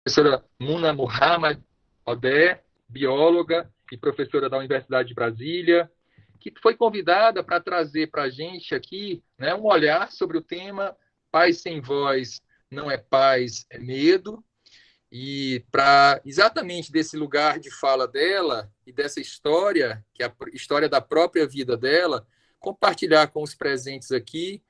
Professora Muna Muhammad Odeh, bióloga e professora da Universidade de Brasília, que foi convidada para trazer para a gente aqui, né, um olhar sobre o tema Paz sem voz não é paz, é medo, e para exatamente desse lugar de fala dela e dessa história, que é a história da própria vida dela, compartilhar com os presentes aqui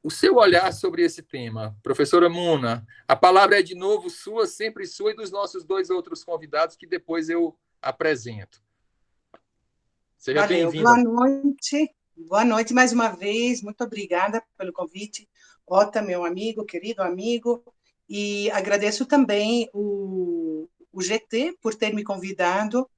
o seu olhar sobre esse tema. Professora Muna, a palavra é de novo sua, sempre sua, e dos nossos dois outros convidados, que depois eu apresento. Seja Valeu, bem-vinda. boa noite. Boa noite mais uma vez, muito obrigada pelo convite, Ota, meu amigo, querido amigo, e agradeço também o GT por ter me convidado,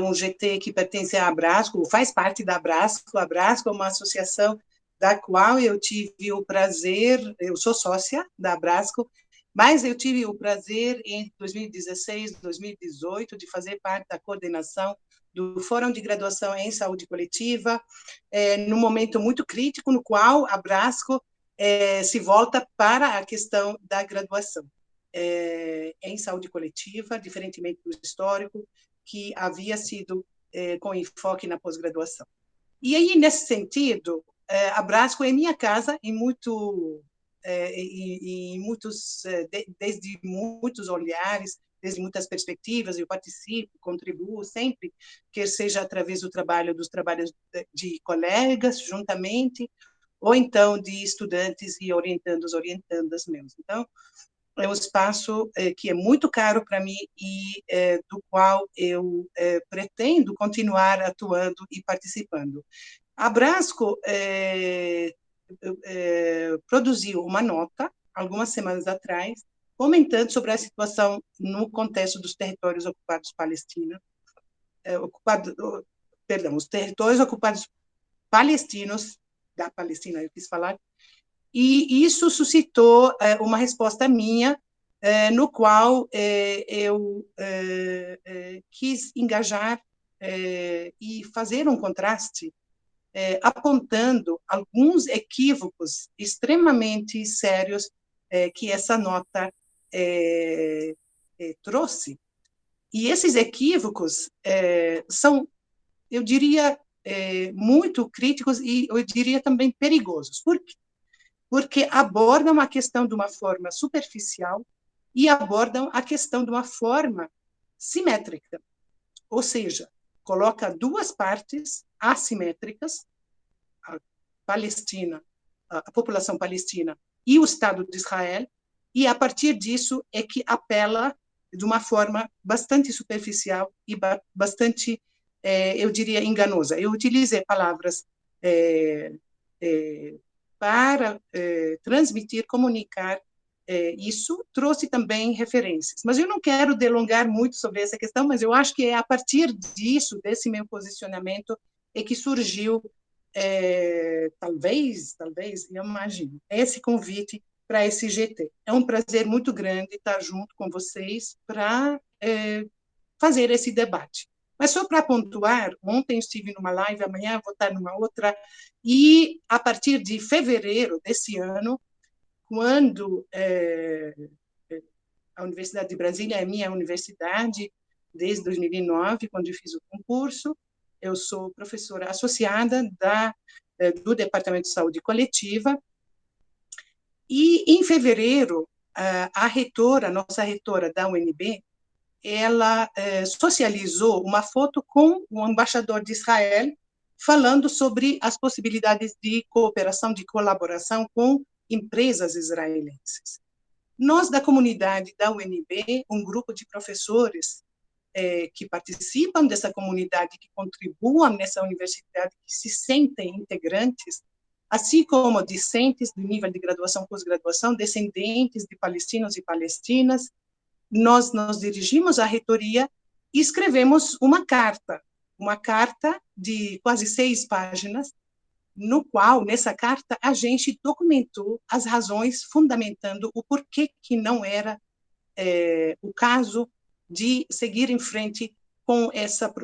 um GT que pertence à Abrasco, faz parte da Abrasco. A Abrasco é uma associação da qual eu tive o prazer, eu sou sócia da Abrasco, mas eu tive o prazer em 2016, 2018 de fazer parte da coordenação do Fórum de Graduação em Saúde Coletiva, num momento muito crítico, no qual a Brasco se volta para a questão da graduação em saúde coletiva, diferentemente do histórico, que havia sido com enfoque na pós-graduação. E aí, nesse sentido, a Brasco é minha casa em muitos, desde muitos olhares, desde muitas perspectivas. Eu participo, contribuo sempre, quer seja através dos trabalhos de colegas, juntamente, ou então de estudantes e orientandas meus. Então, é um espaço que é muito caro para mim e do qual eu pretendo continuar atuando e participando. A Brasco produziu uma nota, algumas semanas atrás, comentando sobre a situação no contexto dos territórios ocupados palestinos, os territórios ocupados palestinos, da Palestina, eu quis falar, e isso suscitou uma resposta minha, no qual eu quis engajar e fazer um contraste apontando alguns equívocos extremamente sérios que essa nota trouxe. E esses equívocos são, eu diria, muito críticos e eu diria também perigosos. Por quê? Porque abordam a questão de uma forma superficial e abordam a questão de uma forma simétrica, ou seja, coloca duas partes assimétricas, a Palestina, a população palestina e o Estado de Israel, e a partir disso é que apela de uma forma bastante superficial e bastante, eu diria, enganosa. Eu utilizei palavras para transmitir, comunicar isso, trouxe também referências. Mas eu não quero delongar muito sobre essa questão, mas eu acho que é a partir disso, desse meu posicionamento, é que surgiu, talvez, eu imagino, esse convite para esse GT. É um prazer muito grande estar junto com vocês para fazer esse debate. Mas só para pontuar, ontem eu estive numa live, amanhã vou estar numa outra, e a partir de fevereiro desse ano, quando a Universidade de Brasília é minha universidade, desde 2009, quando eu fiz o concurso, eu sou professora associada do Departamento de Saúde Coletiva, e em fevereiro, a nossa reitora da UNB, ela socializou uma foto com o embaixador de Israel, falando sobre as possibilidades de cooperação, de colaboração com empresas israelenses. Nós, da comunidade da UNB, um grupo de professores que participam dessa comunidade, que contribuam nessa universidade, que se sentem integrantes, assim como discentes do nível de graduação e pós-graduação, descendentes de palestinos e palestinas, nós nos dirigimos à reitoria e escrevemos uma carta de quase 6 páginas, no qual, nessa carta, a gente documentou as razões fundamentando o porquê que não era o caso de seguir em frente com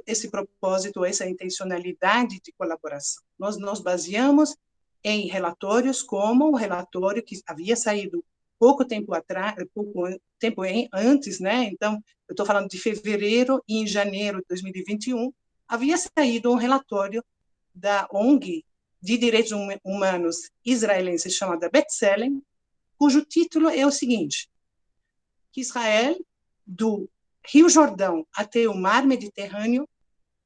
esse propósito, essa intencionalidade de colaboração. Nós nos baseamos em relatórios como o relatório que havia saído pouco tempo atrás, antes, né? Então, eu estou falando de fevereiro, e em janeiro de 2021, havia saído um relatório da ONG de Direitos Humanos israelense chamada B'Tselem, cujo título é o seguinte: que Israel, do Rio Jordão até o Mar Mediterrâneo,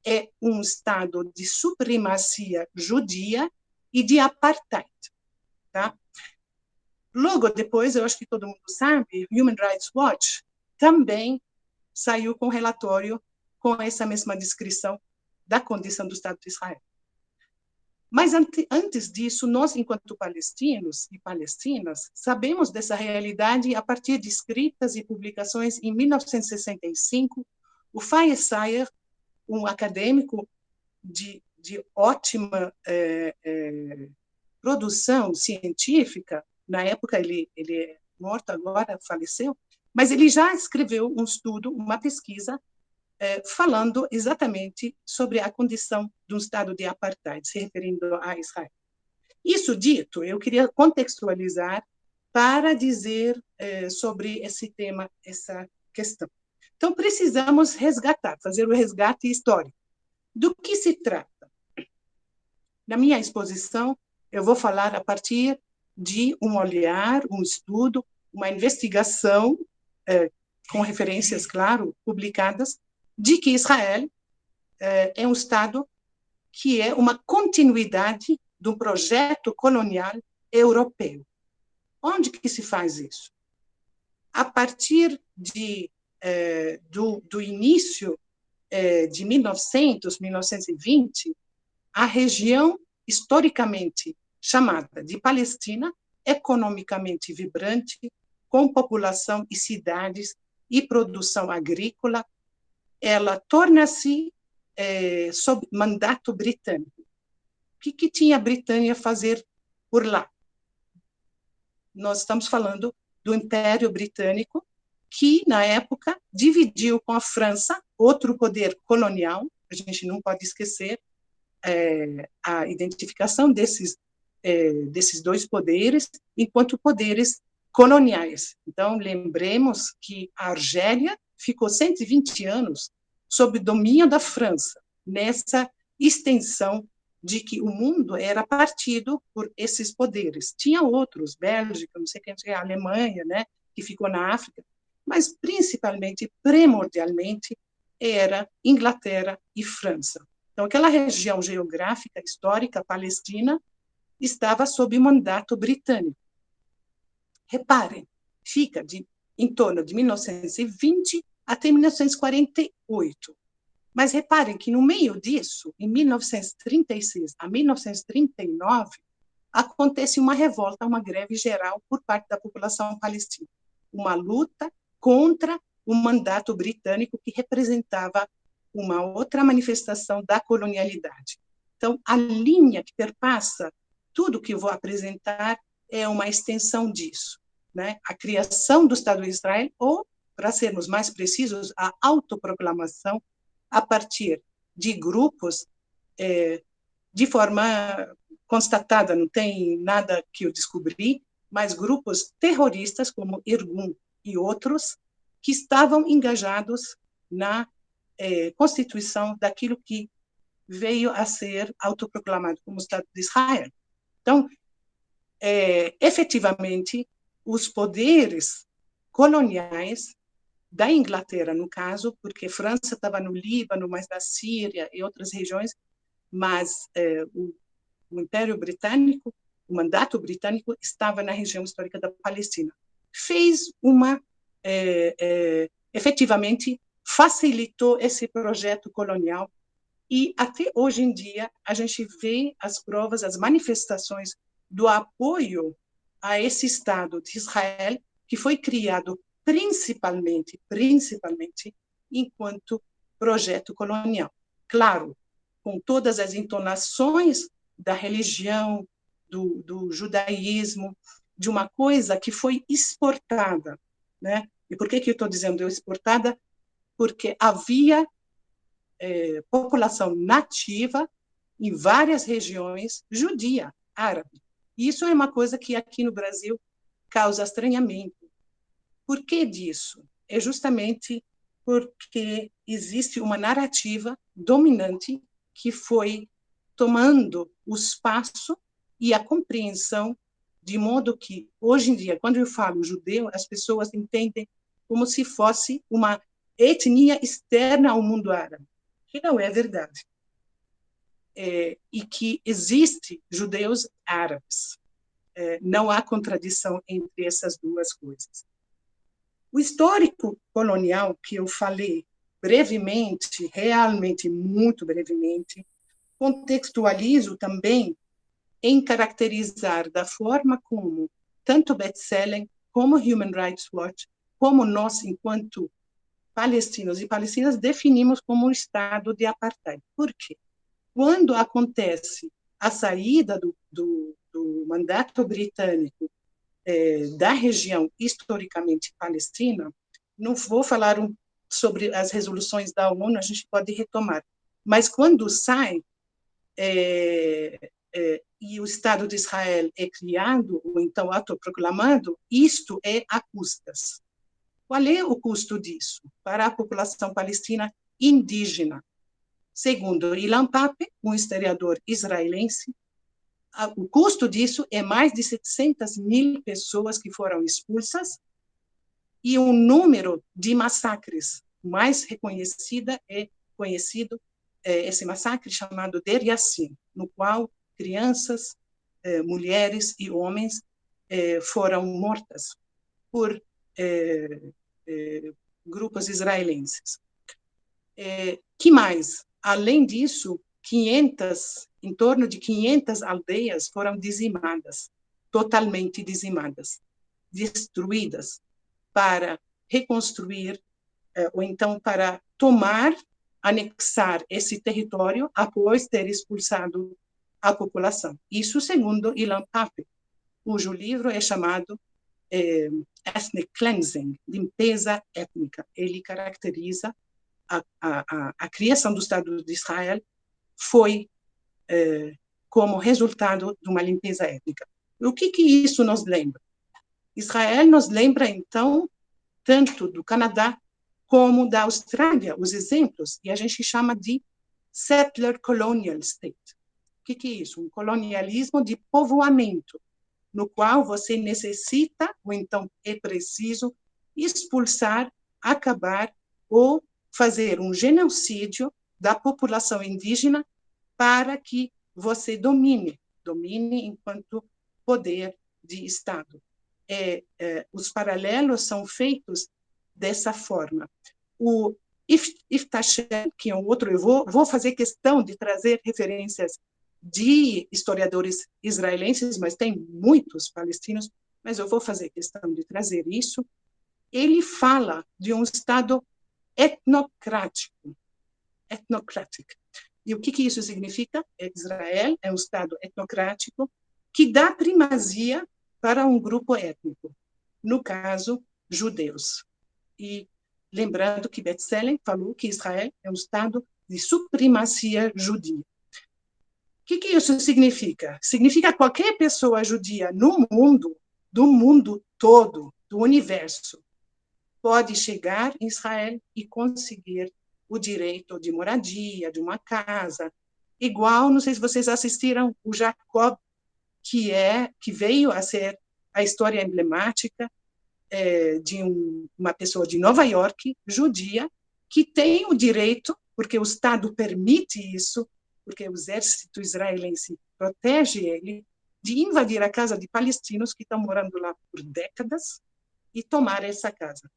é um estado de supremacia judia e de apartheid. Tá? Logo depois, eu acho que todo mundo sabe, Human Rights Watch também saiu com relatório com essa mesma descrição da condição do Estado de Israel. Mas antes disso, nós, enquanto palestinos e palestinas, sabemos dessa realidade a partir de escritas e publicações. Em 1965, o Fayez Sayer, um acadêmico de ótima produção científica, na época ele é morto agora, faleceu, mas ele já escreveu um estudo, uma pesquisa, falando exatamente sobre a condição de um estado de apartheid, se referindo a Israel. Isso dito, eu queria contextualizar para dizer sobre esse tema, essa questão. Então, precisamos resgatar, fazer o resgate histórico. Do que se trata? Na minha exposição, eu vou falar a partir de um olhar, um estudo, uma investigação, com referências, claro, publicadas, de que Israel é um Estado que é uma continuidade do projeto colonial europeu. Onde que se faz isso? A partir do início de 1920, a região historicamente chamada de Palestina, economicamente vibrante, com população e cidades e produção agrícola, ela torna-se sob mandato britânico. O que tinha a Britânia a fazer por lá? Nós estamos falando do Império Britânico, que, na época, dividiu com a França, outro poder colonial. A gente não pode esquecer a identificação desses dois poderes enquanto poderes coloniais. Então, lembremos que a Argélia ficou 120 anos sob domínio da França, nessa extensão de que o mundo era partido por esses poderes. Tinha outros, Bélgica, não sei quem, a Alemanha, né, que ficou na África, mas principalmente, primordialmente, era Inglaterra e França. Então, aquela região geográfica, histórica, palestina, estava sob mandato britânico. Reparem, fica em torno de 1920 até 1948. Mas reparem que no meio disso, em 1936 a 1939, acontece uma revolta, uma greve geral por parte da população palestina. Uma luta contra o mandato britânico que representava uma outra manifestação da colonialidade. Então, a linha que perpassa tudo que eu vou apresentar é uma extensão disso, né? A criação do Estado de Israel, ou, para sermos mais precisos, a autoproclamação a partir de grupos de forma constatada, não tem nada que eu descobri, mas grupos terroristas como Irgun e outros que estavam engajados na constituição daquilo que veio a ser autoproclamado como Estado de Israel. Então, efetivamente, os poderes coloniais da Inglaterra, no caso, porque a França estava no Líbano, mas na Síria e outras regiões, mas o Império Britânico, o mandato britânico, estava na região histórica da Palestina. Fez efetivamente, facilitou esse projeto colonial e até hoje em dia a gente vê as provas, as manifestações do apoio a esse Estado de Israel, que foi criado principalmente enquanto projeto colonial. Claro, com todas as entonações da religião, do judaísmo, de uma coisa que foi exportada, né? E por que eu estou dizendo exportada? Porque havia população nativa em várias regiões, judia, árabe. Isso é uma coisa que aqui no Brasil causa estranhamento. Por que disso? É justamente porque existe uma narrativa dominante que foi tomando o espaço e a compreensão, de modo que, hoje em dia, quando eu falo judeu, as pessoas entendem como se fosse uma etnia externa ao mundo árabe, que não é verdade. E que existe judeus árabes. Não há contradição entre essas duas coisas. O histórico colonial que eu falei brevemente, realmente muito brevemente, contextualizo também em caracterizar da forma como tanto B'Tselem, como Human Rights Watch, como nós, enquanto palestinos e palestinas, definimos como um estado de apartheid. Por quê? Quando acontece a saída do mandato britânico da região historicamente palestina, não vou falar sobre as resoluções da ONU, a gente pode retomar, mas quando sai e o Estado de Israel é criado, ou então autoproclamado, isto é a custas. Qual é o custo disso para a população palestina indígena? Segundo Ilan Pappé, um historiador israelense, o custo disso é mais de 700.000 pessoas que foram expulsas e um número de massacres mais conhecido esse massacre chamado Der Yassin, no qual crianças, mulheres e homens foram mortas por grupos israelenses. Que mais? Além disso, em torno de 500 aldeias foram dizimadas, totalmente dizimadas, destruídas, para reconstruir, ou então para anexar esse território após ter expulsado a população. Isso segundo Ilan Pappé, cujo livro é chamado Ethnic Cleansing, limpeza étnica. Ele caracteriza a criação do Estado de Israel foi como resultado de uma limpeza étnica. O que isso nos lembra? Israel nos lembra, então, tanto do Canadá como da Austrália, os exemplos, e a gente chama de settler colonial state. O que é isso? Um colonialismo de povoamento, no qual você necessita, ou então é preciso, expulsar, acabar ou fazer um genocídio da população indígena para que você domine enquanto poder de Estado. Os paralelos são feitos dessa forma. O Yiftach Shem, que é um outro, eu vou fazer questão de trazer referências de historiadores israelenses, mas tem muitos palestinos, mas eu vou fazer questão de trazer isso. Ele fala de um Estado etnocrático. E o que isso significa? Israel é um Estado etnocrático que dá primazia para um grupo étnico, no caso, judeus. E lembrando que B'Tselem falou que Israel é um Estado de supremacia judia. O que isso significa? Significa que qualquer pessoa judia no mundo, do mundo todo, do universo, pode chegar em Israel e conseguir o direito de moradia, de uma casa. Igual, não sei se vocês assistiram o Jacob, que veio a ser a história emblemática de uma pessoa de Nova York, judia, que tem o direito, porque o Estado permite isso, porque o exército israelense protege ele, de invadir a casa de palestinos que estão morando lá por décadas e tomar essa casa.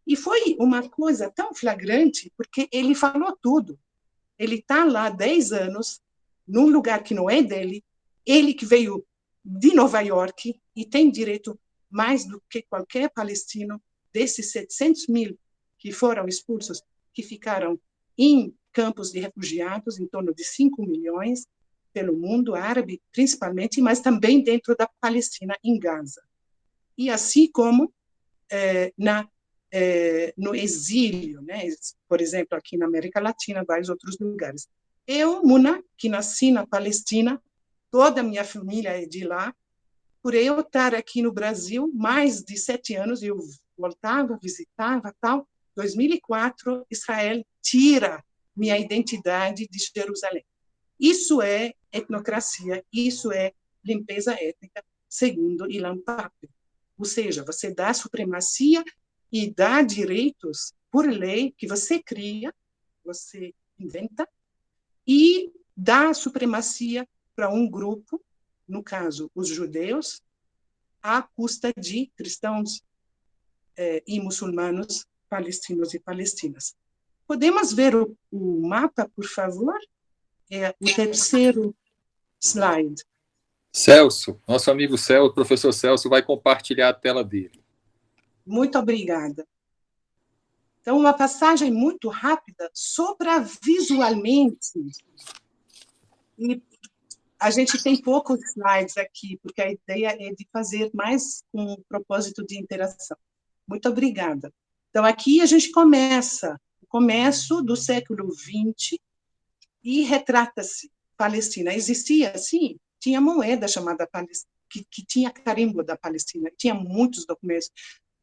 E foi uma coisa tão flagrante, porque ele falou tudo. Ele está lá há 10 anos, num lugar que não é dele, ele que veio de Nova York e tem direito mais do que qualquer palestino, desses 700.000 que foram expulsos, que ficaram em campos de refugiados, em torno de 5 milhões, pelo mundo árabe, principalmente, mas também dentro da Palestina, em Gaza. E assim como no exílio, né? Por exemplo, aqui na América Latina, vários outros lugares. Eu, Muna, que nasci na Palestina, toda a minha família é de lá, por eu estar aqui no Brasil mais de 7 anos, eu voltava, visitava, tal. 2004, Israel tira minha identidade de Jerusalém. Isso é etnocracia, isso é limpeza étnica, segundo Ilan Pappé. Ou seja, você dá supremacia e dá direitos por lei que você cria, você inventa, e dá supremacia para um grupo, no caso, os judeus, à custa de cristãos e muçulmanos, palestinos e palestinas. Podemos ver o mapa, por favor? É o terceiro slide. Celso, nosso amigo Celso, o professor Celso, vai compartilhar a tela dele. Muito obrigada. Então, uma passagem muito rápida, só para visualmente. E a gente tem poucos slides aqui, porque a ideia é de fazer mais com o propósito de interação. Muito obrigada. Então, aqui a gente começa, o começo do século XX, e retrata-se Palestina. Existia, sim, tinha moeda chamada Palestina, que tinha carimbo da Palestina, tinha muitos documentos.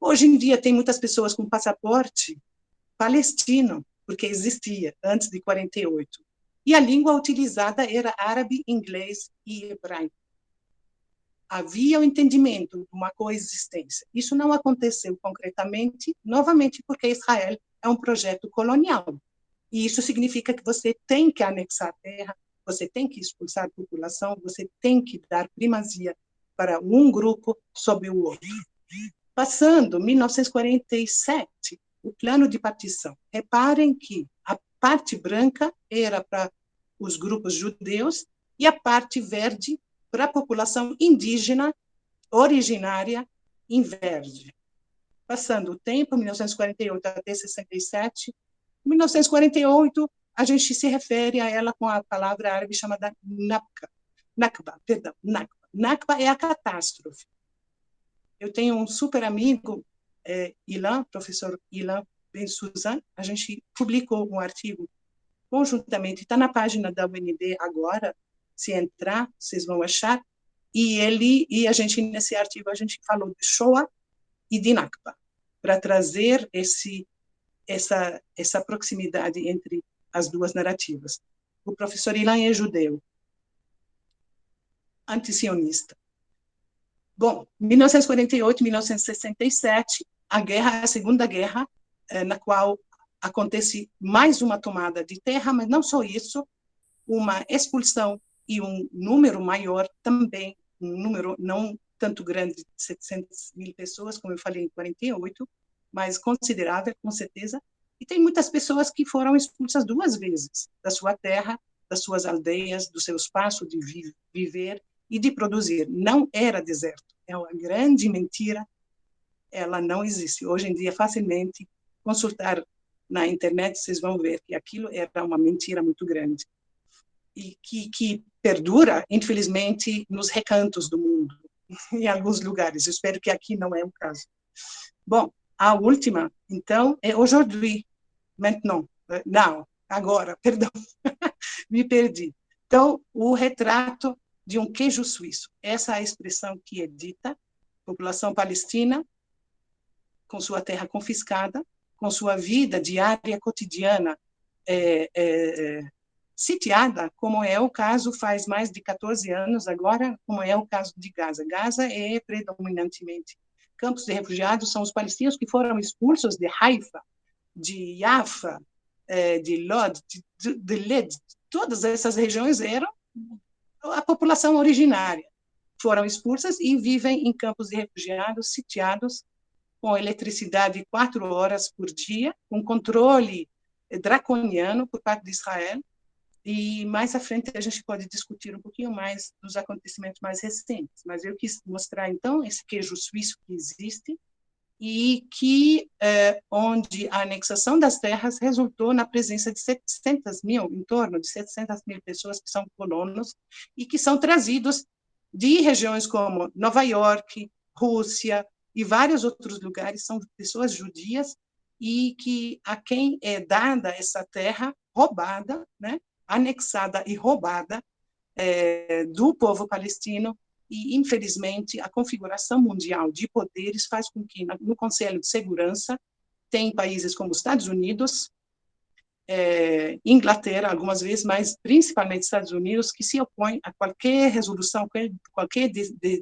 Hoje em dia, tem muitas pessoas com passaporte palestino, porque existia antes de 48. E a língua utilizada era árabe, inglês e hebraico. Havia o entendimento de uma coexistência. Isso não aconteceu concretamente, novamente, porque Israel é um projeto colonial. E isso significa que você tem que anexar a terra, você tem que expulsar a população, você tem que dar primazia para um grupo sobre o outro. Passando 1947, o plano de partição. Reparem que a parte branca era para os grupos judeus e a parte verde para a população indígena originária em verde. Passando o tempo, 1948 até 67, 1948, a gente se refere a ela com a palavra árabe chamada Nakba. Nakba é a catástrofe. Eu tenho um super amigo, Ilan, professor Ilan Ben Suzan, a gente publicou um artigo conjuntamente, está na página da UNB agora, se entrar, vocês vão achar, e a gente, nesse artigo, a gente falou de Shoah e de Nakba, para trazer essa proximidade entre as duas narrativas. O professor Ilan é judeu, antisionista. Bom, 1948, 1967, a Segunda Guerra, na qual acontece mais uma tomada de terra, mas não só isso, uma expulsão e um número maior também, um número não tanto grande de 700 mil pessoas, como eu falei em 48, mas considerável, com certeza. E tem muitas pessoas que foram expulsas 2 vezes da sua terra, das suas aldeias, do seu espaço de viver e de produzir. Não era deserto. É uma grande mentira. Ela não existe. Hoje em dia, facilmente, consultar na internet, vocês vão ver que aquilo era uma mentira muito grande. E que perdura, infelizmente, nos recantos do mundo, em alguns lugares. Eu espero que aqui não é o caso. Bom, a última, então, é aujourd'hui, maintenant, não, agora, perdão, me perdi. Então, o retrato de um queijo suíço. Essa é a expressão que é dita, população palestina, com sua terra confiscada, com sua vida diária, cotidiana, sitiada, como é o caso faz mais de 14 anos agora, como é o caso de Gaza. Gaza é predominantemente campos de refugiados, são os palestinos que foram expulsos de Haifa, de Jaffa, de Lod, de Led, todas essas regiões eram a população originária. Foram expulsas e vivem em campos de refugiados sitiados, com eletricidade 4 horas por dia, com controle draconiano por parte de Israel. E mais à frente a gente pode discutir um pouquinho mais dos acontecimentos mais recentes. Mas eu quis mostrar, então, esse queijo suíço que existe e que, onde a anexação das terras resultou na presença de 700 mil, em torno de 700 mil pessoas que são colonos e que são trazidos de regiões como Nova York, Rússia e vários outros lugares, são pessoas judias e que a quem é dada essa terra roubada, né, anexada e roubada do povo palestino e, infelizmente, a configuração mundial de poderes faz com que, no Conselho de Segurança, tem países como os Estados Unidos, Inglaterra, algumas vezes, mas principalmente Estados Unidos, que se opõem a qualquer resolução, qualquer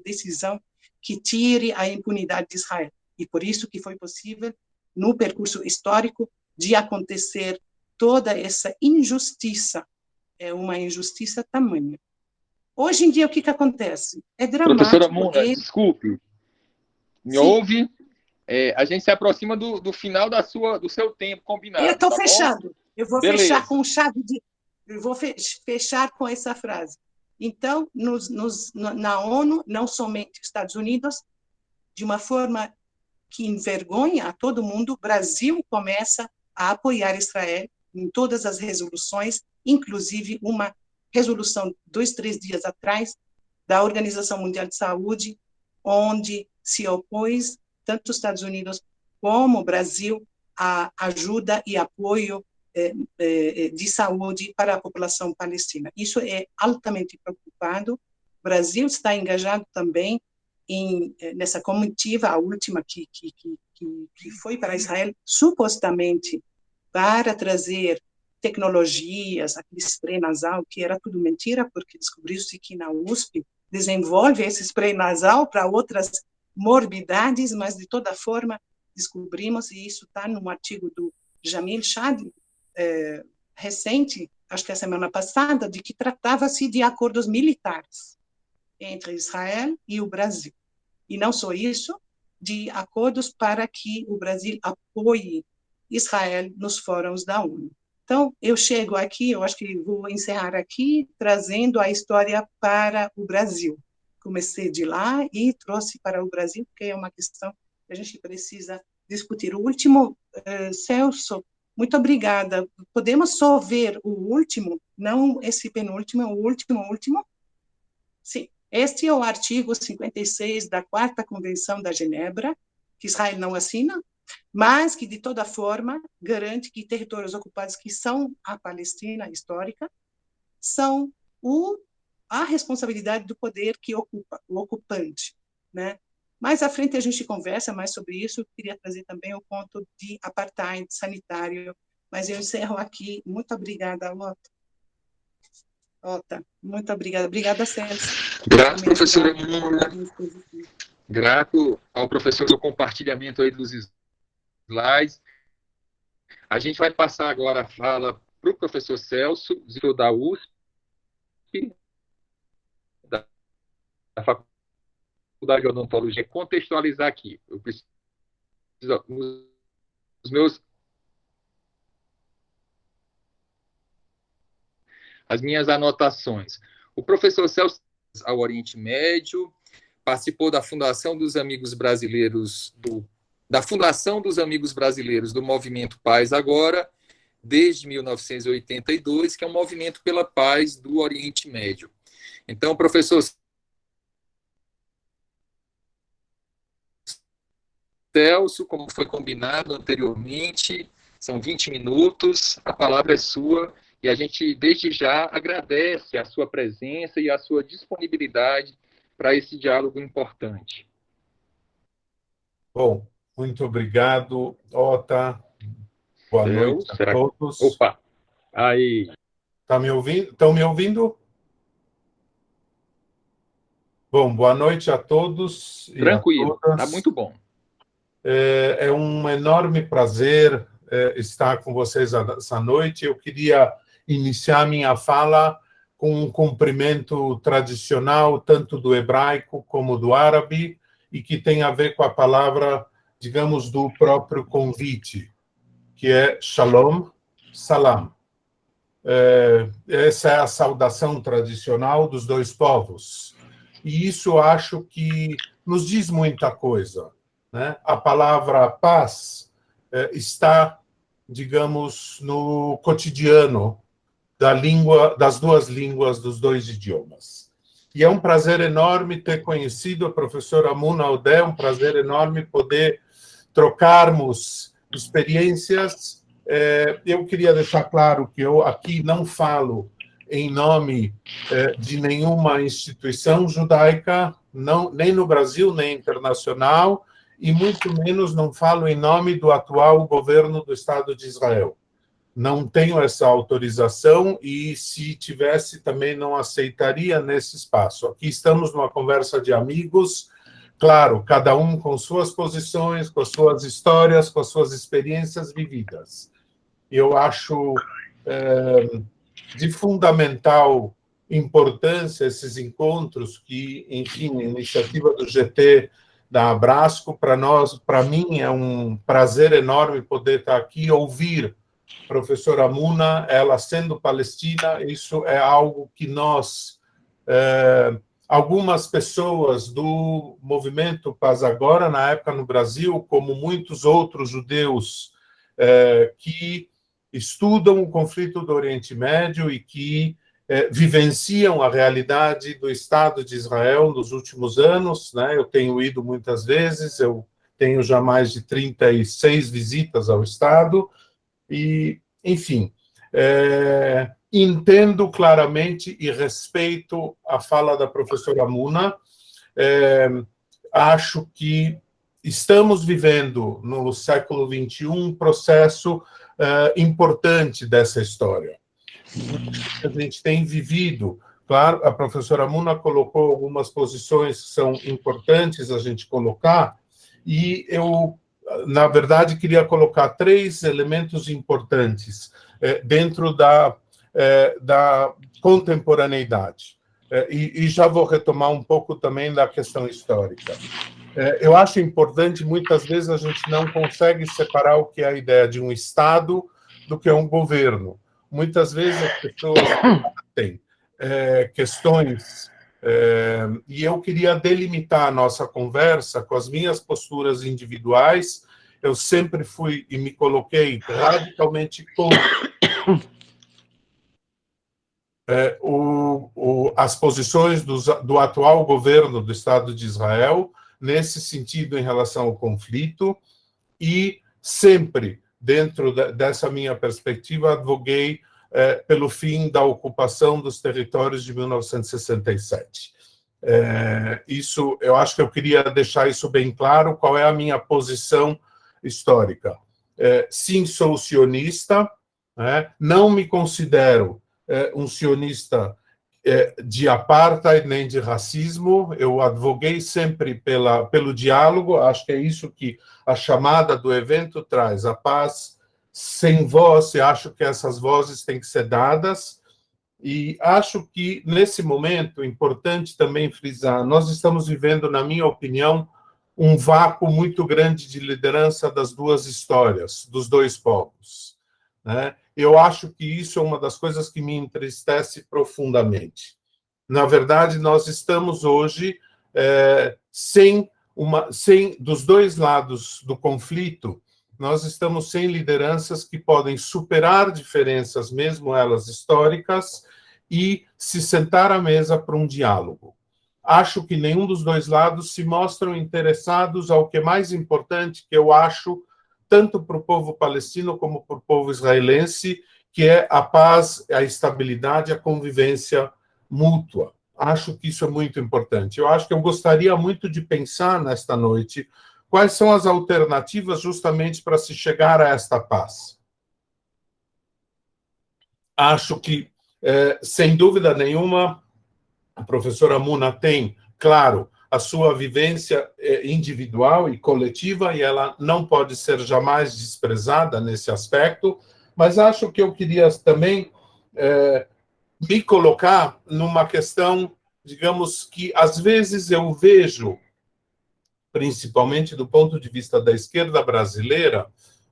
decisão que tire a impunidade de Israel. E por isso que foi possível, no percurso histórico, de acontecer toda essa injustiça, uma injustiça tamanha. Hoje em dia, o que acontece? É dramático. Professora Muna, desculpe, me ouve? A gente se aproxima do final do seu tempo combinado. Eu estou tá fechando. Bom? Eu vou Beleza. fechar com chave de... Eu vou fechar com essa frase. Então, na ONU, não somente os Estados Unidos, de uma forma que envergonha a todo mundo, o Brasil começa a apoiar Israel em todas as resoluções, inclusive uma resolução 2, 3 dias atrás da Organização Mundial de Saúde, onde se opôs tanto os Estados Unidos como o Brasil a ajuda e apoio de saúde para a população palestina. Isso é altamente preocupado. O Brasil está engajado também nessa comitiva, a última que foi para Israel, supostamente para trazer tecnologias, aquele spray nasal, que era tudo mentira, porque descobriu-se que na USP desenvolve esse spray nasal para outras morbidades, mas de toda forma descobrimos, e isso está num artigo do Jamil Chad, recente, acho que a semana passada, de que tratava-se de acordos militares entre Israel e o Brasil. E não só isso, de acordos para que o Brasil apoie Israel nos fóruns da ONU. Então, eu chego aqui, eu acho que vou encerrar aqui, trazendo a história para o Brasil. Comecei de lá e trouxe para o Brasil, porque é uma questão que a gente precisa discutir. O último, Celso, muito obrigada. Podemos só ver o último, não esse penúltimo, o último? Sim. Este é o artigo 56 da 4ª Convenção da Genebra, que Israel não assina, mas que, de toda forma, garante que territórios ocupados, que são a Palestina histórica, são a responsabilidade do poder que ocupa, o ocupante, né? Mais à frente a gente conversa mais sobre isso. Eu queria trazer também o ponto de apartheid sanitário, mas eu encerro aqui. Muito obrigada, Ota. Muito obrigada. Obrigada, Celso. Grato, professora Muna. Grato ao professor pelo compartilhamento aí dos slides. A gente vai passar agora a fala para o professor Celso, da USP, da Faculdade de Odontologia. Contextualizar aqui. Eu preciso, as minhas anotações. O professor Celso ao Oriente Médio, participou da Fundação dos Amigos Brasileiros do Movimento Paz Agora, desde 1982, que é um movimento pela paz do Oriente Médio. Então, professor Celso, como foi combinado anteriormente, são 20 minutos, a palavra é sua, e a gente, desde já, agradece a sua presença e a sua disponibilidade para esse diálogo importante. Bom, muito obrigado, Ota. Boa noite a todos. Opa, aí. Estão me ouvindo? Bom, boa noite a todos. Tranquilo, está muito bom. É um enorme prazer estar com vocês essa noite. Eu queria iniciar minha fala com um cumprimento tradicional, tanto do hebraico como do árabe, e que tem a ver com a palavra, digamos, do próprio convite, que é Shalom, Salam. Essa é a saudação tradicional dos dois povos. E isso acho que nos diz muita coisa, né? A palavra paz está, digamos, no cotidiano das duas línguas, dos dois idiomas. E é um prazer enorme ter conhecido a professora Muna Odeh, é um prazer enorme poder trocarmos experiências. Eu queria deixar claro que eu aqui não falo em nome de nenhuma instituição judaica, não, nem no Brasil, nem internacional, e muito menos não falo em nome do atual governo do Estado de Israel. Não tenho essa autorização e, se tivesse, também não aceitaria nesse espaço. Aqui estamos numa conversa de amigos, claro, cada um com suas posições, com suas histórias, com suas experiências vividas. Eu acho de fundamental importância esses encontros que, enfim, a iniciativa do GT da Abrasco, para nós, para mim, é um prazer enorme poder estar aqui e ouvir a professora Muna, ela sendo palestina, isso é algo que nós, algumas pessoas do movimento Paz Agora, na época no Brasil, como muitos outros judeus que estudam o conflito do Oriente Médio e que vivenciam a realidade do Estado de Israel nos últimos anos, né? Eu tenho ido muitas vezes, eu tenho já mais de 36 visitas ao Estado, e, enfim, entendo claramente e respeito a fala da professora Muna. Acho que estamos vivendo, no século XXI, um processo importante dessa história. A gente tem vivido, claro, a professora Muna colocou algumas posições que são importantes a gente colocar, e eu, na verdade, queria colocar 3 elementos importantes dentro da contemporaneidade. E já vou retomar um pouco também da questão histórica. Eu acho importante, muitas vezes a gente não consegue separar o que é a ideia de um Estado do que é um governo. Muitas vezes as pessoas têm questões, e eu queria delimitar a nossa conversa com as minhas posturas individuais. Eu sempre fui e me coloquei radicalmente contra as posições do atual governo do Estado de Israel, nesse sentido, em relação ao conflito, e sempre, dentro dessa minha perspectiva, advoguei pelo fim da ocupação dos territórios de 1967. Isso, eu acho que eu queria deixar isso bem claro, qual é a minha posição histórica. Sim, sou sionista, não me considero um sionista de apartheid nem de racismo. Eu advoguei sempre pelo diálogo. Acho que é isso que a chamada do evento traz, a paz sem voz, e acho que essas vozes têm que ser dadas. E acho que, nesse momento, é importante também frisar, nós estamos vivendo, na minha opinião, um vácuo muito grande de liderança das duas histórias, dos dois povos, né? Eu acho que isso é uma das coisas que me entristece profundamente. Na verdade, nós estamos hoje sem dos dois lados do conflito, nós estamos sem lideranças que podem superar diferenças, mesmo elas históricas, e se sentar à mesa para um diálogo. Acho que nenhum dos dois lados se mostram interessados ao que é mais importante, que eu acho, tanto para o povo palestino como para o povo israelense, que é a paz, a estabilidade, a convivência mútua. Acho que isso é muito importante. Eu acho que eu gostaria muito de pensar nesta noite quais são as alternativas justamente para se chegar a esta paz. Acho que, sem dúvida nenhuma, a professora Muna tem, claro, a sua vivência individual e coletiva, e ela não pode ser jamais desprezada nesse aspecto, mas acho que eu queria também me colocar numa questão, digamos, que às vezes eu vejo, principalmente do ponto de vista da esquerda brasileira,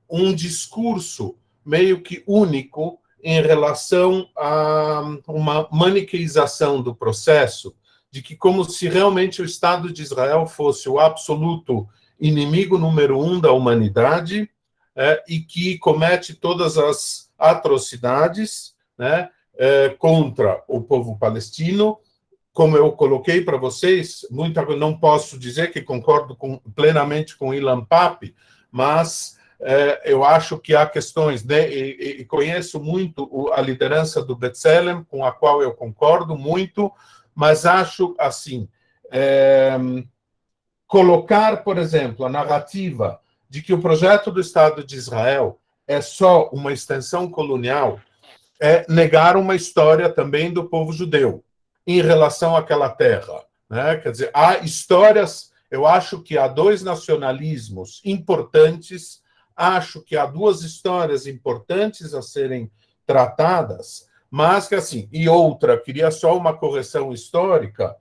um discurso meio que único em relação a uma maniqueização do processo, de que como se realmente o Estado de Israel fosse o absoluto inimigo número 1 da humanidade, e que comete todas as atrocidades, né, contra o povo palestino. Como eu coloquei para vocês, não posso dizer que concordo plenamente com Ilan Pappé, mas Eu acho que há questões, né, e conheço muito a liderança do B'Tselem, com a qual eu concordo muito, mas acho, assim, colocar, por exemplo, a narrativa de que o projeto do Estado de Israel é só uma extensão colonial, é negar uma história também do povo judeu em relação àquela terra, né? Quer dizer, há histórias, eu acho que há dois nacionalismos importantes, acho que há duas histórias importantes a serem tratadas, mas que, assim, e outra, queria só uma correção histórica,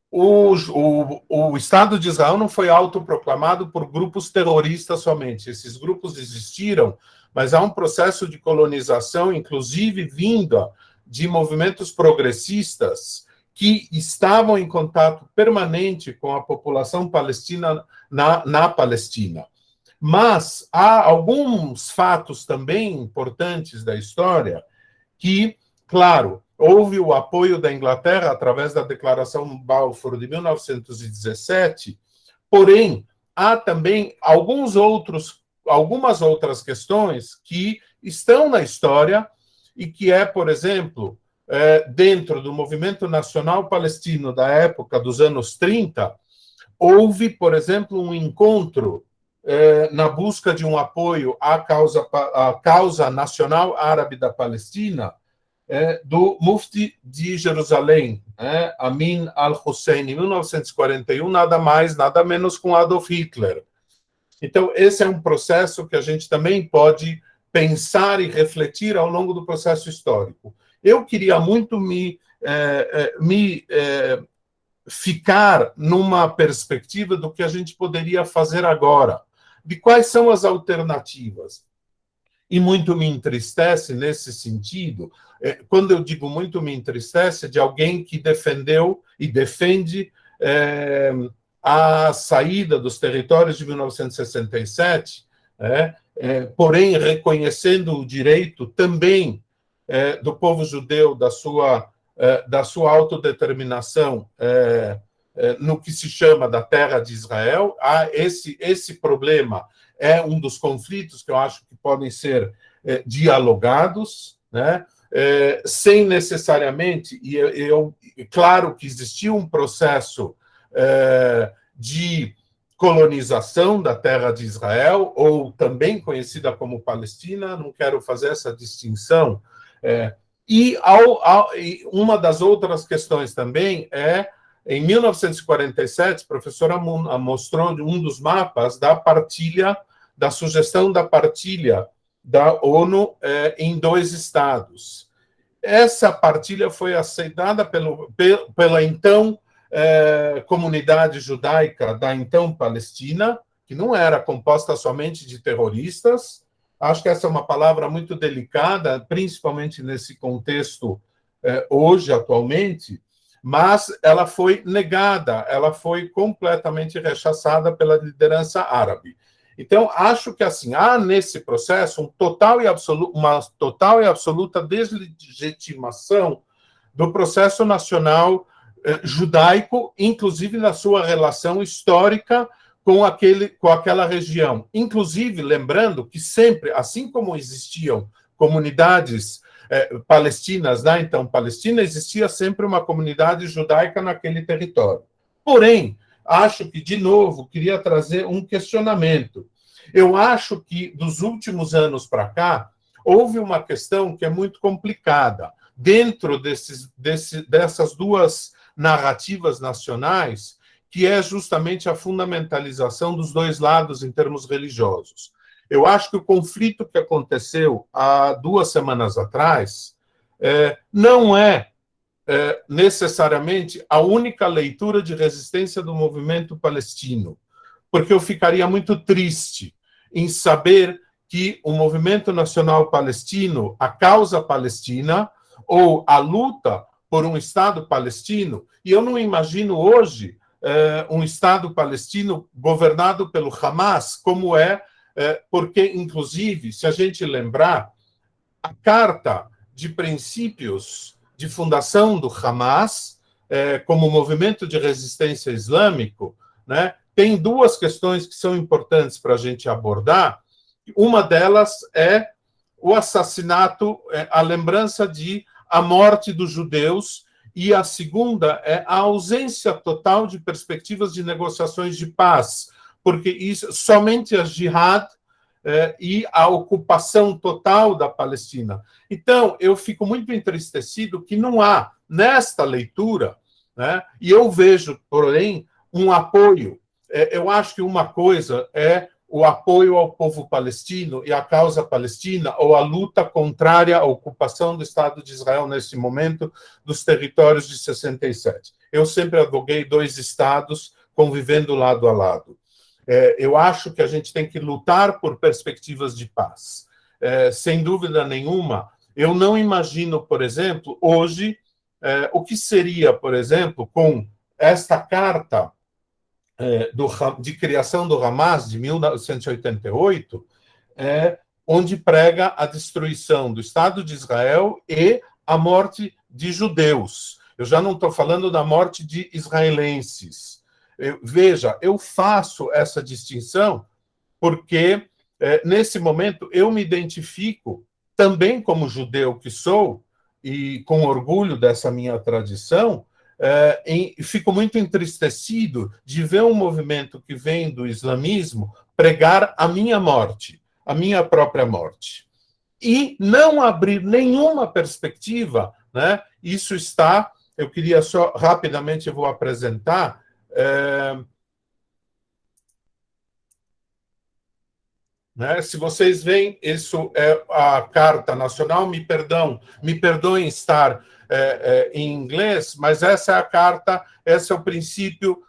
o Estado de Israel não foi autoproclamado por grupos terroristas somente. Esses grupos existiram, mas há um processo de colonização, inclusive vinda de movimentos progressistas que estavam em contato permanente com a população palestina na Palestina. Mas há alguns fatos também importantes da história que, claro, houve o apoio da Inglaterra através da Declaração Balfour de 1917, porém, há também algumas outras questões que estão na história e que por exemplo, dentro do movimento nacional palestino da época dos anos 30, houve, por exemplo, um encontro na busca de um apoio à causa nacional árabe da Palestina, do Mufti de Jerusalém, Amin al-Hussein, em 1941, nada mais, nada menos com Adolf Hitler. Então, esse é um processo que a gente também pode pensar e refletir ao longo do processo histórico. Eu queria muito ficar numa perspectiva do que a gente poderia fazer agora, de quais são as alternativas. E muito me entristece nesse sentido, quando eu digo muito me entristece, de alguém que defendeu e defende a saída dos territórios de 1967, porém reconhecendo o direito também do povo judeu da sua autodeterminação no que se chama da terra de Israel. Esse problema é um dos conflitos que eu acho que podem ser dialogados, né? Sem necessariamente, claro que existiu um processo de colonização da terra de Israel, ou também conhecida como Palestina, não quero fazer essa distinção. E uma das outras questões também em 1947, a professora mostrou um dos mapas da partilha, da sugestão da partilha da ONU em 2 estados. Essa partilha foi aceitada pela então comunidade judaica da então Palestina, que não era composta somente de terroristas. Acho que essa é uma palavra muito delicada, principalmente nesse contexto hoje, atualmente, mas ela foi negada, ela foi completamente rechaçada pela liderança árabe. Então, acho que assim, há nesse processo uma total e absoluta deslegitimação do processo nacional judaico, inclusive na sua relação histórica com aquela região. Inclusive, lembrando que sempre, assim como existiam comunidades palestinas, né? Então, Palestina, existia sempre uma comunidade judaica naquele território. Porém, acho que, de novo, queria trazer um questionamento. Eu acho que, dos últimos anos para cá, houve uma questão que é muito complicada. Dentro dessas duas narrativas nacionais, que é justamente a fundamentalização dos dois lados em termos religiosos. Eu acho que o conflito que aconteceu há 2 semanas atrás não é necessariamente a única leitura de resistência do movimento palestino, porque eu ficaria muito triste em saber que o movimento nacional palestino, a causa palestina, ou a luta por um Estado palestino, e eu não imagino hoje um Estado palestino governado pelo Hamas, como porque, inclusive, se a gente lembrar, a Carta de Princípios de Fundação do Hamas, como movimento de resistência islâmico, né, tem duas questões que são importantes para a gente abordar. Uma delas é o assassinato, a lembrança de a morte dos judeus, e a segunda é a ausência total de perspectivas de negociações de paz, porque isso, somente a jihad e a ocupação total da Palestina. Então, eu fico muito entristecido que não há, nesta leitura, né, e eu vejo, porém, um apoio. Eu acho que uma coisa é o apoio ao povo palestino e à causa palestina, ou a luta contrária à ocupação do Estado de Israel, nesse momento, dos territórios de 67. Eu sempre advoguei 2 estados convivendo lado a lado. Eu acho que a gente tem que lutar por perspectivas de paz. Sem dúvida nenhuma, eu não imagino, por exemplo, hoje, o que seria, por exemplo, com esta carta de criação do Hamas, de 1988, onde prega a destruição do Estado de Israel e a morte de judeus. Eu já não estou falando da morte de israelenses. Veja, eu faço essa distinção porque, nesse momento, eu me identifico também como judeu que sou, e com orgulho dessa minha tradição, fico muito entristecido de ver um movimento que vem do islamismo pregar a minha morte, a minha própria morte. E não abrir nenhuma perspectiva, né? Isso está, eu queria só, rapidamente, eu vou apresentar, né? Se vocês veem, isso é a Carta Nacional, me perdoem estar em inglês, mas essa é a carta, esse é o princípio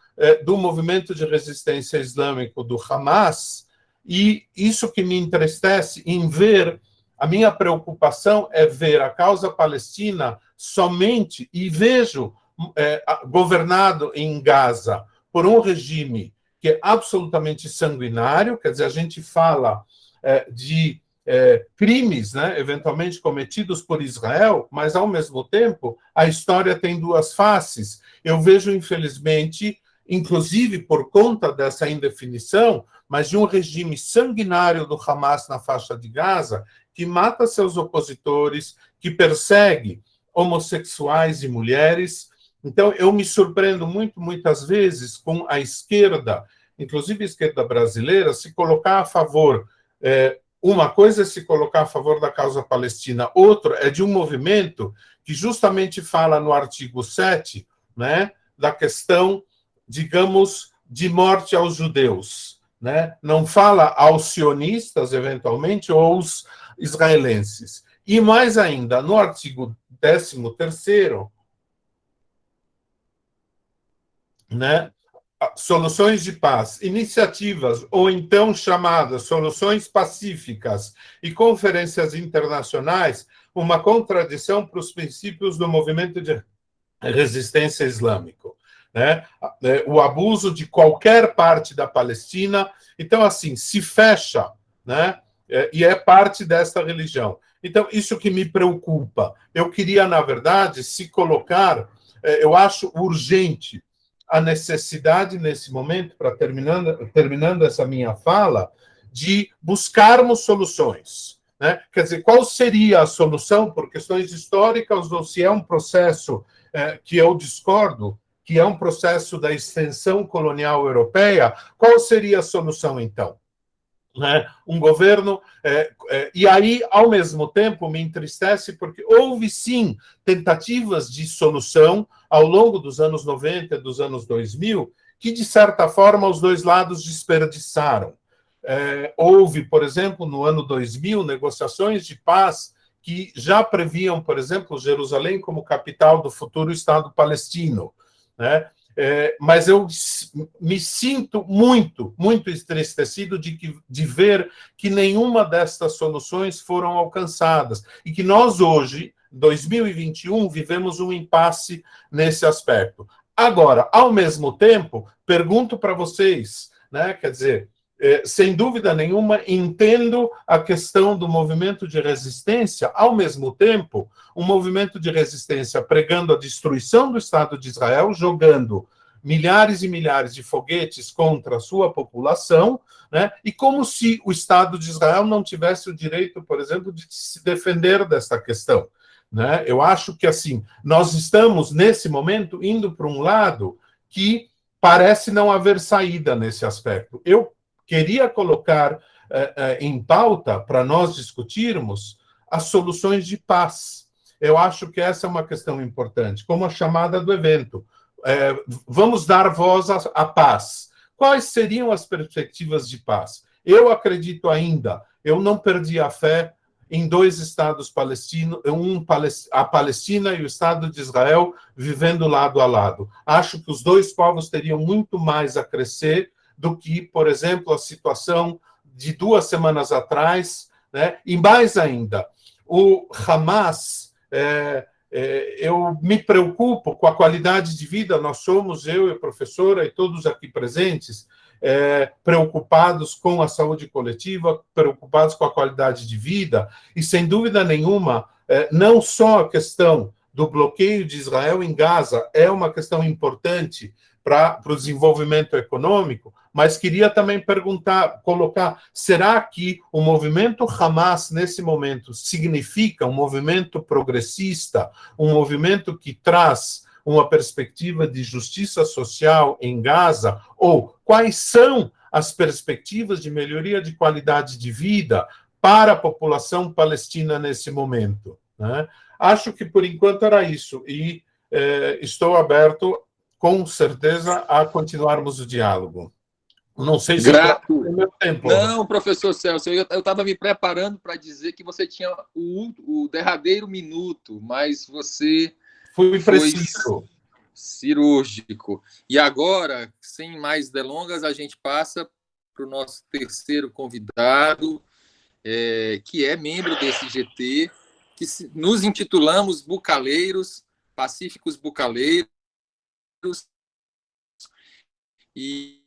do movimento de resistência islâmico do Hamas, e isso que me entristece em ver, a minha preocupação é ver a causa palestina somente, e vejo governado em Gaza por um regime que é absolutamente sanguinário, quer dizer, a gente fala de crimes, né, eventualmente cometidos por Israel, mas, ao mesmo tempo, a história tem 2 faces. Eu vejo, infelizmente, inclusive por conta dessa indefinição, mas de um regime sanguinário do Hamas na faixa de Gaza, que mata seus opositores, que persegue homossexuais e mulheres. Então, eu me surpreendo muitas vezes com a esquerda, inclusive a esquerda brasileira, se colocar a favor. Uma coisa é se colocar a favor da causa palestina, outro é de um movimento que justamente fala no artigo 7, né, da questão, digamos, de morte aos judeus. Né? Não fala aos sionistas, eventualmente, ou aos israelenses. E mais ainda, no artigo 13º, né, soluções de paz, iniciativas ou então chamadas soluções pacíficas e conferências internacionais, uma contradição para os princípios do movimento de resistência islâmico, né? O abuso de qualquer parte da Palestina, então assim, se fecha, né? E é parte dessa religião. Então, isso que me preocupa. Eu queria, na verdade, se colocar, eu acho urgente a necessidade, nesse momento, para terminando essa minha fala, de buscarmos soluções. Né? Quer dizer, qual seria a solução, por questões históricas, ou se é um processo que eu discordo, que é um processo da extensão colonial europeia, qual seria a solução, então? Né? Um governo... e aí, ao mesmo tempo, me entristece, porque houve, sim, tentativas de solução ao longo dos anos 90 e dos anos 2000, que, de certa forma, os 2 lados desperdiçaram. Houve, por exemplo, no ano 2000, negociações de paz que já previam, por exemplo, Jerusalém como capital do futuro Estado palestino, né? Mas eu me sinto muito entristecido de ver que nenhuma destas soluções foram alcançadas e que nós hoje, 2021, vivemos um impasse nesse aspecto. Agora, ao mesmo tempo, pergunto para vocês, né, quer dizer, sem dúvida nenhuma, entendo a questão do movimento de resistência, ao mesmo tempo, um movimento de resistência pregando a destruição do Estado de Israel, jogando milhares e milhares de foguetes contra a sua população, né? E como se o Estado de Israel não tivesse o direito, por exemplo, de se defender desta questão, né? Eu acho que, assim, nós estamos, nesse momento, indo para um lado que parece não haver saída nesse aspecto. Eu queria colocar em pauta, para nós discutirmos, as soluções de paz. Eu acho que essa é uma questão importante, como a chamada do evento. Vamos dar voz à paz. Quais seriam as perspectivas de paz? Eu acredito ainda, eu não perdi a fé em dois estados palestinos, a Palestina e o Estado de Israel vivendo lado a lado. Acho que os dois povos teriam muito mais a crescer do que, por exemplo, a situação de 2 semanas atrás, né? E mais ainda, o Hamas... eu me preocupo com a qualidade de vida. Nós somos, eu e a professora e todos aqui presentes, preocupados com a saúde coletiva, preocupados com a qualidade de vida, e sem dúvida nenhuma, não só a questão do bloqueio de Israel em Gaza é uma questão importante para o desenvolvimento econômico, mas queria também colocar, será que o movimento Hamas, nesse momento, significa um movimento progressista, um movimento que traz uma perspectiva de justiça social em Gaza, ou quais são as perspectivas de melhoria de qualidade de vida para a população palestina nesse momento, né? Acho que, por enquanto, era isso, e estou aberto, com certeza, a continuarmos o diálogo. Não sei se o meu tempo. Não, professor Celso, eu estava me preparando para dizer que você tinha o derradeiro minuto, mas você foi preciso, cirúrgico. E agora, sem mais delongas, a gente passa para o nosso terceiro convidado, que é membro desse GT, que nos intitulamos Bucaleiros, Pacíficos Bucaleiros, e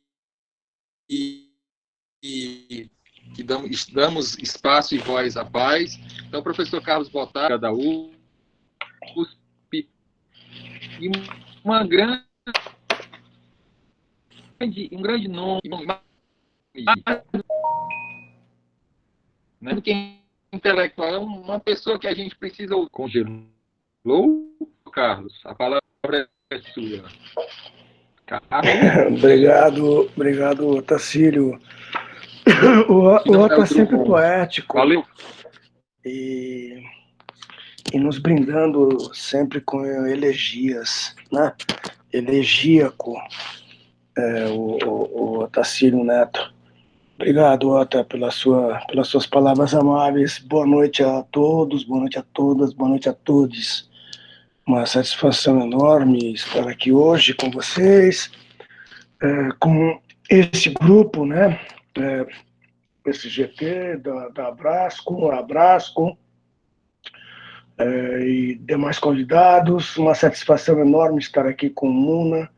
que damos espaço e voz à paz. Então, o professor Carlos Botar, da USP, e um grande nome, né, que é intelectual, é uma pessoa que a gente precisa ouvir. Congelou, Carlos? A palavra é sua. Obrigado, Otacílio. O Ota é sempre poético. Valeu. E nos brindando sempre com elegias, né? Elegíaco, o Otacílio Neto. Obrigado, Ota, pelas suas palavras amáveis. Boa noite a todos, boa noite a todas, boa noite a todos. Uma satisfação enorme estar aqui hoje com vocês, com esse grupo, né? Esse GT da Abrasco, e demais convidados. Uma satisfação enorme estar aqui com o Muna.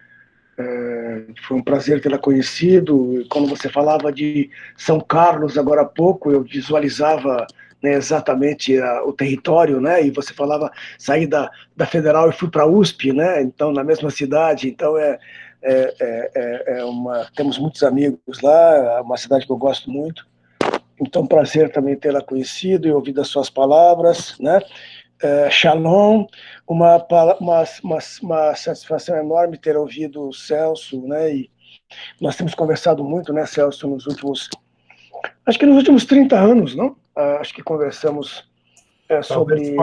Foi um prazer tê-la conhecido. Quando você falava de São Carlos agora há pouco, eu visualizava, né, exatamente o território, né? E você falava, saí da Federal e fui para a USP, né? Então, na mesma cidade. Então, temos muitos amigos lá, é uma cidade que eu gosto muito. Então, prazer também tê-la conhecido e ouvido as suas palavras, né? Shalom, uma satisfação enorme ter ouvido o Celso, né? E nós temos conversado muito, né, Celso, acho que nos últimos 30 anos, não? Acho que conversamos sobre...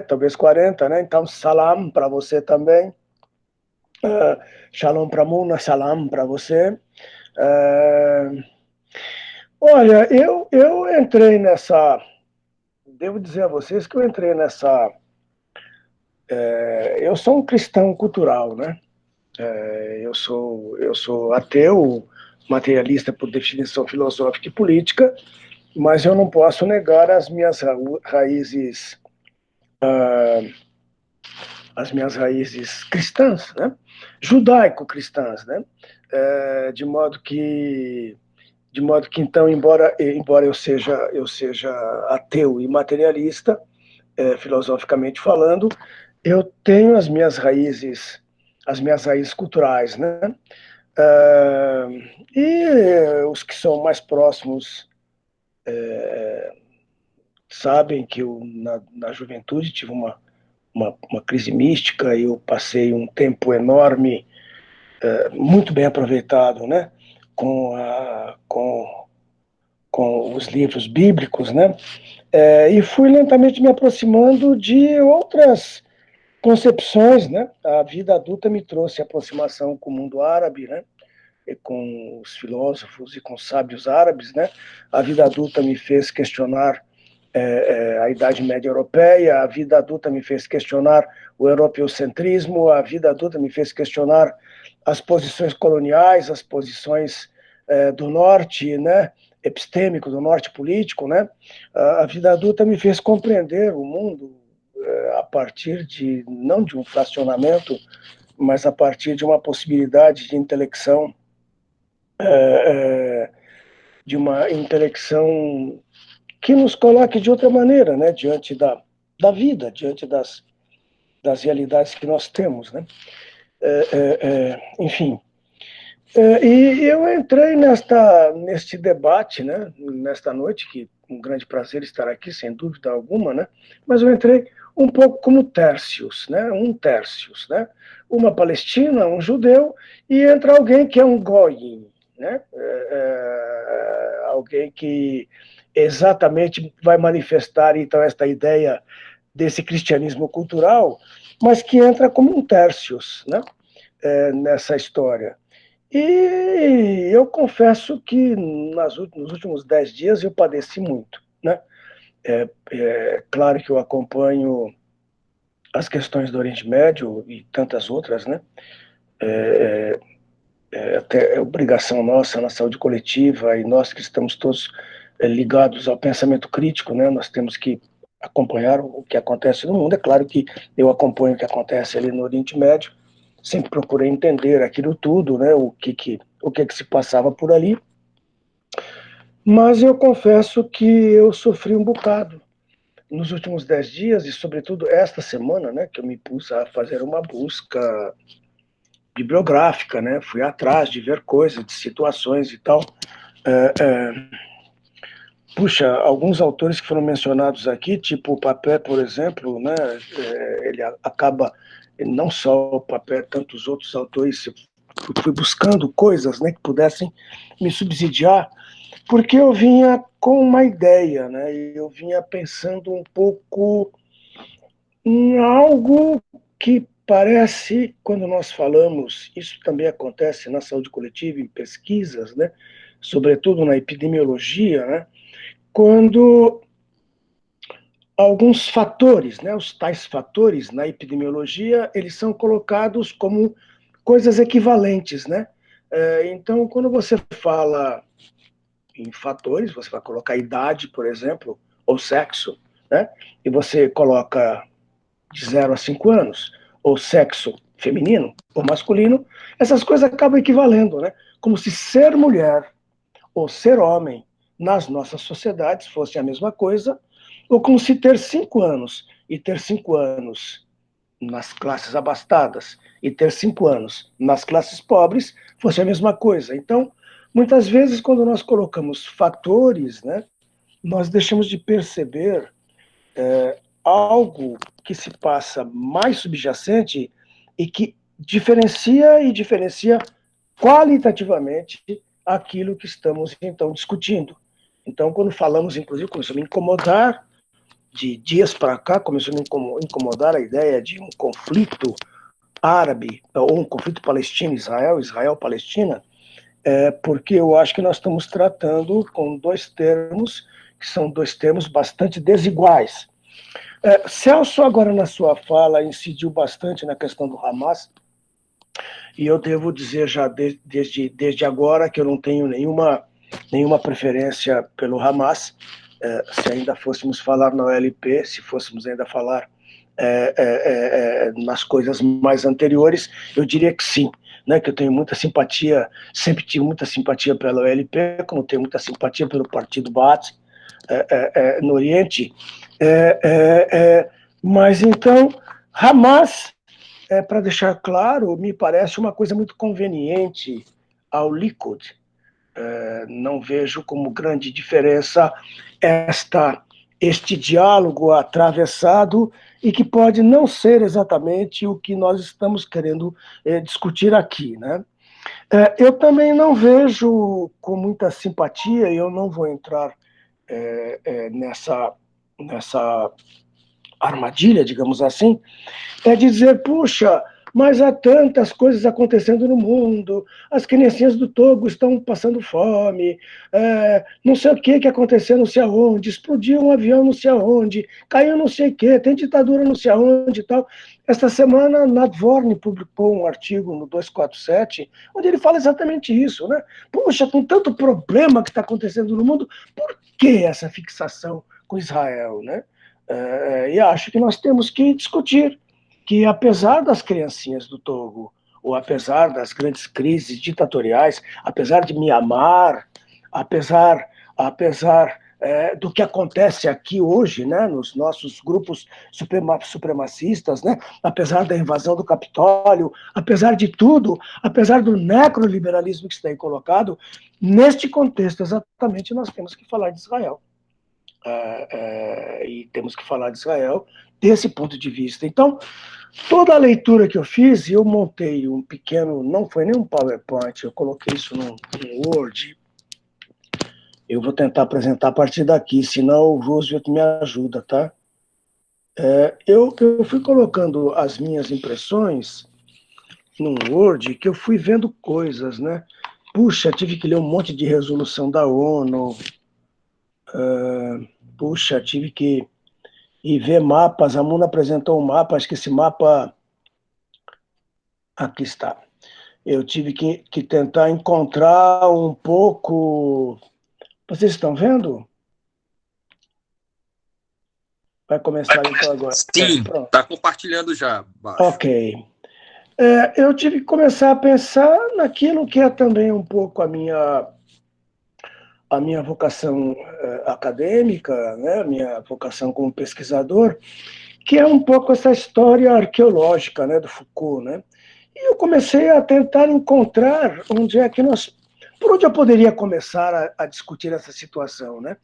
Talvez 40, né? Então, salam para você também. Shalom para Muna, salam para você. Olha, eu entrei nessa... Devo dizer a vocês que eu entrei nessa... eu sou um cristão cultural, né? Eu sou ateu, materialista por definição filosófica e política, mas eu não posso negar as minhas raízes cristãs, né? Judaico-cristãs, né? De modo que então, embora eu seja ateu e materialista, filosoficamente falando, eu tenho as minhas raízes as minhas raízes culturais, né? E os que são mais próximos sabem que eu, na juventude, tive uma crise mística e eu passei um tempo enorme, muito bem aproveitado, né? Com os livros bíblicos, né? E fui lentamente me aproximando de outras concepções, né? A vida adulta me trouxe aproximação com o mundo árabe, né? E com os filósofos e com os sábios árabes, né? A vida adulta me fez questionar a Idade Média Europeia, a vida adulta me fez questionar o europeocentrismo, a vida adulta me fez questionar as posições coloniais, as posições do norte, né? Epistêmico, do norte político, né? A vida adulta me fez compreender o mundo a partir de, não de um fracionamento, mas a partir de uma possibilidade de intelecção, de uma intelecção que nos coloque de outra maneira, né? Diante da vida, diante das realidades que nós temos, né? Enfim. E eu entrei neste debate, né? Nesta noite, que um grande prazer estar aqui, sem dúvida alguma, né? Mas eu entrei um pouco como Tércios, né? Um Tércios, né? Uma palestina, um judeu, e entra alguém que é um goyim, né? Alguém que exatamente vai manifestar, então, esta ideia desse cristianismo cultural, mas que entra como um Tércios, né? Nessa história. E eu confesso que nos últimos 10 dias eu padeci muito, né? Claro que eu acompanho as questões do Oriente Médio e tantas outras, né? Até é obrigação nossa na saúde coletiva, e nós que estamos todos ligados ao pensamento crítico, né? Nós temos que acompanhar o que acontece no mundo. É claro que eu acompanho o que acontece ali no Oriente Médio, sempre procurei entender aquilo tudo, né? O que se passava por ali. Mas eu confesso que eu sofri um bocado nos últimos 10 dias, e sobretudo esta semana, né? Que eu me pus a fazer uma busca bibliográfica, né? Fui atrás de ver coisas, de situações e tal. Puxa, alguns autores que foram mencionados aqui, tipo o Papin, por exemplo, né? Ele acaba, não só o Papin, tantos outros autores, fui buscando coisas, né, que pudessem me subsidiar, porque eu vinha com uma ideia, né? Eu vinha pensando um pouco em algo que parece, quando nós falamos, isso também acontece na saúde coletiva, em pesquisas, né? Sobretudo na epidemiologia, né? Quando alguns fatores, né, os tais fatores na epidemiologia, eles são colocados como coisas equivalentes, né? Então, quando você fala em fatores, você vai colocar idade, por exemplo, ou sexo, né? E você coloca de 0 a 5 anos, ou sexo feminino ou masculino, essas coisas acabam equivalendo, né? Como se ser mulher ou ser homem nas nossas sociedades fosse a mesma coisa, ou como se ter 5 anos e ter 5 anos nas classes abastadas e ter 5 anos nas classes pobres fosse a mesma coisa. Então, muitas vezes, quando nós colocamos fatores, né, nós deixamos de perceber algo que se passa mais subjacente e que diferencia qualitativamente aquilo que estamos, então, discutindo. Então, quando falamos, inclusive, começou a me incomodar, de dias para cá, começou a me incomodar a ideia de um conflito árabe, ou um conflito palestino-Israel, Israel-Palestina, porque eu acho que nós estamos tratando com dois termos, que são dois termos bastante desiguais. Celso, agora na sua fala, incidiu bastante na questão do Hamas, e eu devo dizer já desde agora que eu não tenho nenhuma preferência pelo Hamas. Se ainda fôssemos falar na OLP, se fôssemos ainda falar nas coisas mais anteriores, eu diria que sim, né, que eu tenho muita simpatia, sempre tive muita simpatia pela OLP, como tenho muita simpatia pelo Partido Baath no Oriente. Mas então, Hamas para deixar claro, me parece uma coisa muito conveniente ao Likud. Não vejo como grande diferença este diálogo atravessado e que pode não ser exatamente o que nós estamos querendo discutir aqui, né? Eu também não vejo com muita simpatia, e eu não vou entrar nessa armadilha, digamos assim, dizer, puxa, mas há tantas coisas acontecendo no mundo, as criancinhas do Togo estão passando fome, não sei o que aconteceu não sei aonde, explodiu um avião não sei aonde, caiu não sei o que, tem ditadura não sei aonde e tal. Esta semana, Nadvorny publicou um artigo no 247, onde ele fala exatamente isso, né? Puxa, com tanto problema que está acontecendo no mundo, por que essa fixação com Israel, né? E acho que nós temos que discutir que, apesar das criancinhas do Togo, ou apesar das grandes crises ditatoriais, apesar de Mianmar, apesar do que acontece aqui hoje, né, nos nossos grupos supremacistas, né, apesar da invasão do Capitólio, apesar de tudo, apesar do necroliberalismo que está aí colocado, neste contexto exatamente nós temos que falar de Israel. E temos que falar de Israel desse ponto de vista. Então, toda a leitura que eu fiz, eu montei um pequeno, não foi nem um PowerPoint, eu coloquei isso num Word. Eu vou tentar apresentar a partir daqui, senão o Roosevelt me ajuda, tá? Eu fui colocando as minhas impressões num Word, que eu fui vendo coisas, né? Puxa, tive que ler um monte de resolução da ONU. Puxa, tive que ir ver mapas. A Muna apresentou um mapa, acho que esse mapa... Aqui está. Eu tive que tentar encontrar um pouco... Vocês estão vendo? Vai começar então agora. Sim, está compartilhando já. Baixo. Ok. Eu tive que começar a pensar naquilo que é também um pouco a minha vocação acadêmica, né? A minha vocação como pesquisador, que é um pouco essa história arqueológica, né, do Foucault, né? E eu comecei a tentar encontrar por onde eu poderia começar a discutir essa situação, né?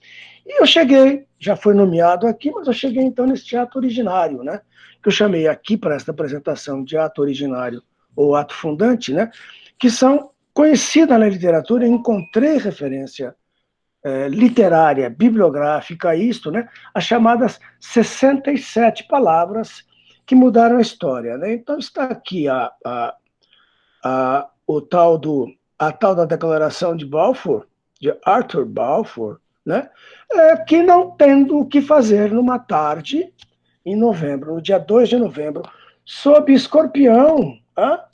E eu cheguei, já foi nomeado aqui, mas eu cheguei então nesse ato originário, né? Que eu chamei aqui para esta apresentação de ato originário ou ato fundante, né? Que são conhecidas na literatura, encontrei referência literária, bibliográfica a isto, né? As chamadas 67 palavras que mudaram a história, né? Então está aqui a tal da Declaração de Balfour, de Arthur Balfour, né? Que não tendo o que fazer numa tarde, em novembro, no dia 2 de novembro, sob Escorpião,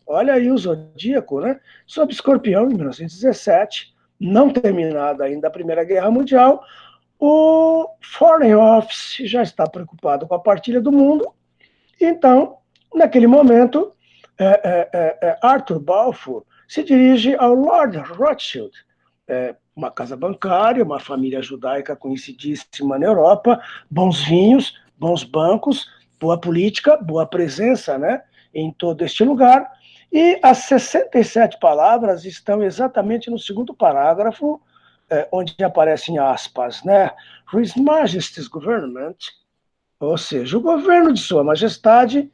olha aí o zodíaco, né? Sob Escorpião, em 1917, não terminada ainda a Primeira Guerra Mundial, o Foreign Office já está preocupado com a partilha do mundo. Então, naquele momento, Arthur Balfour se dirige ao Lord Rothschild, uma casa bancária, uma família judaica conhecidíssima na Europa, bons vinhos, bons bancos, boa política, boa presença, né, em todo este lugar. E as 67 palavras estão exatamente no segundo parágrafo, onde aparecem aspas, né? His Majesty's Government, ou seja, o governo de Sua Majestade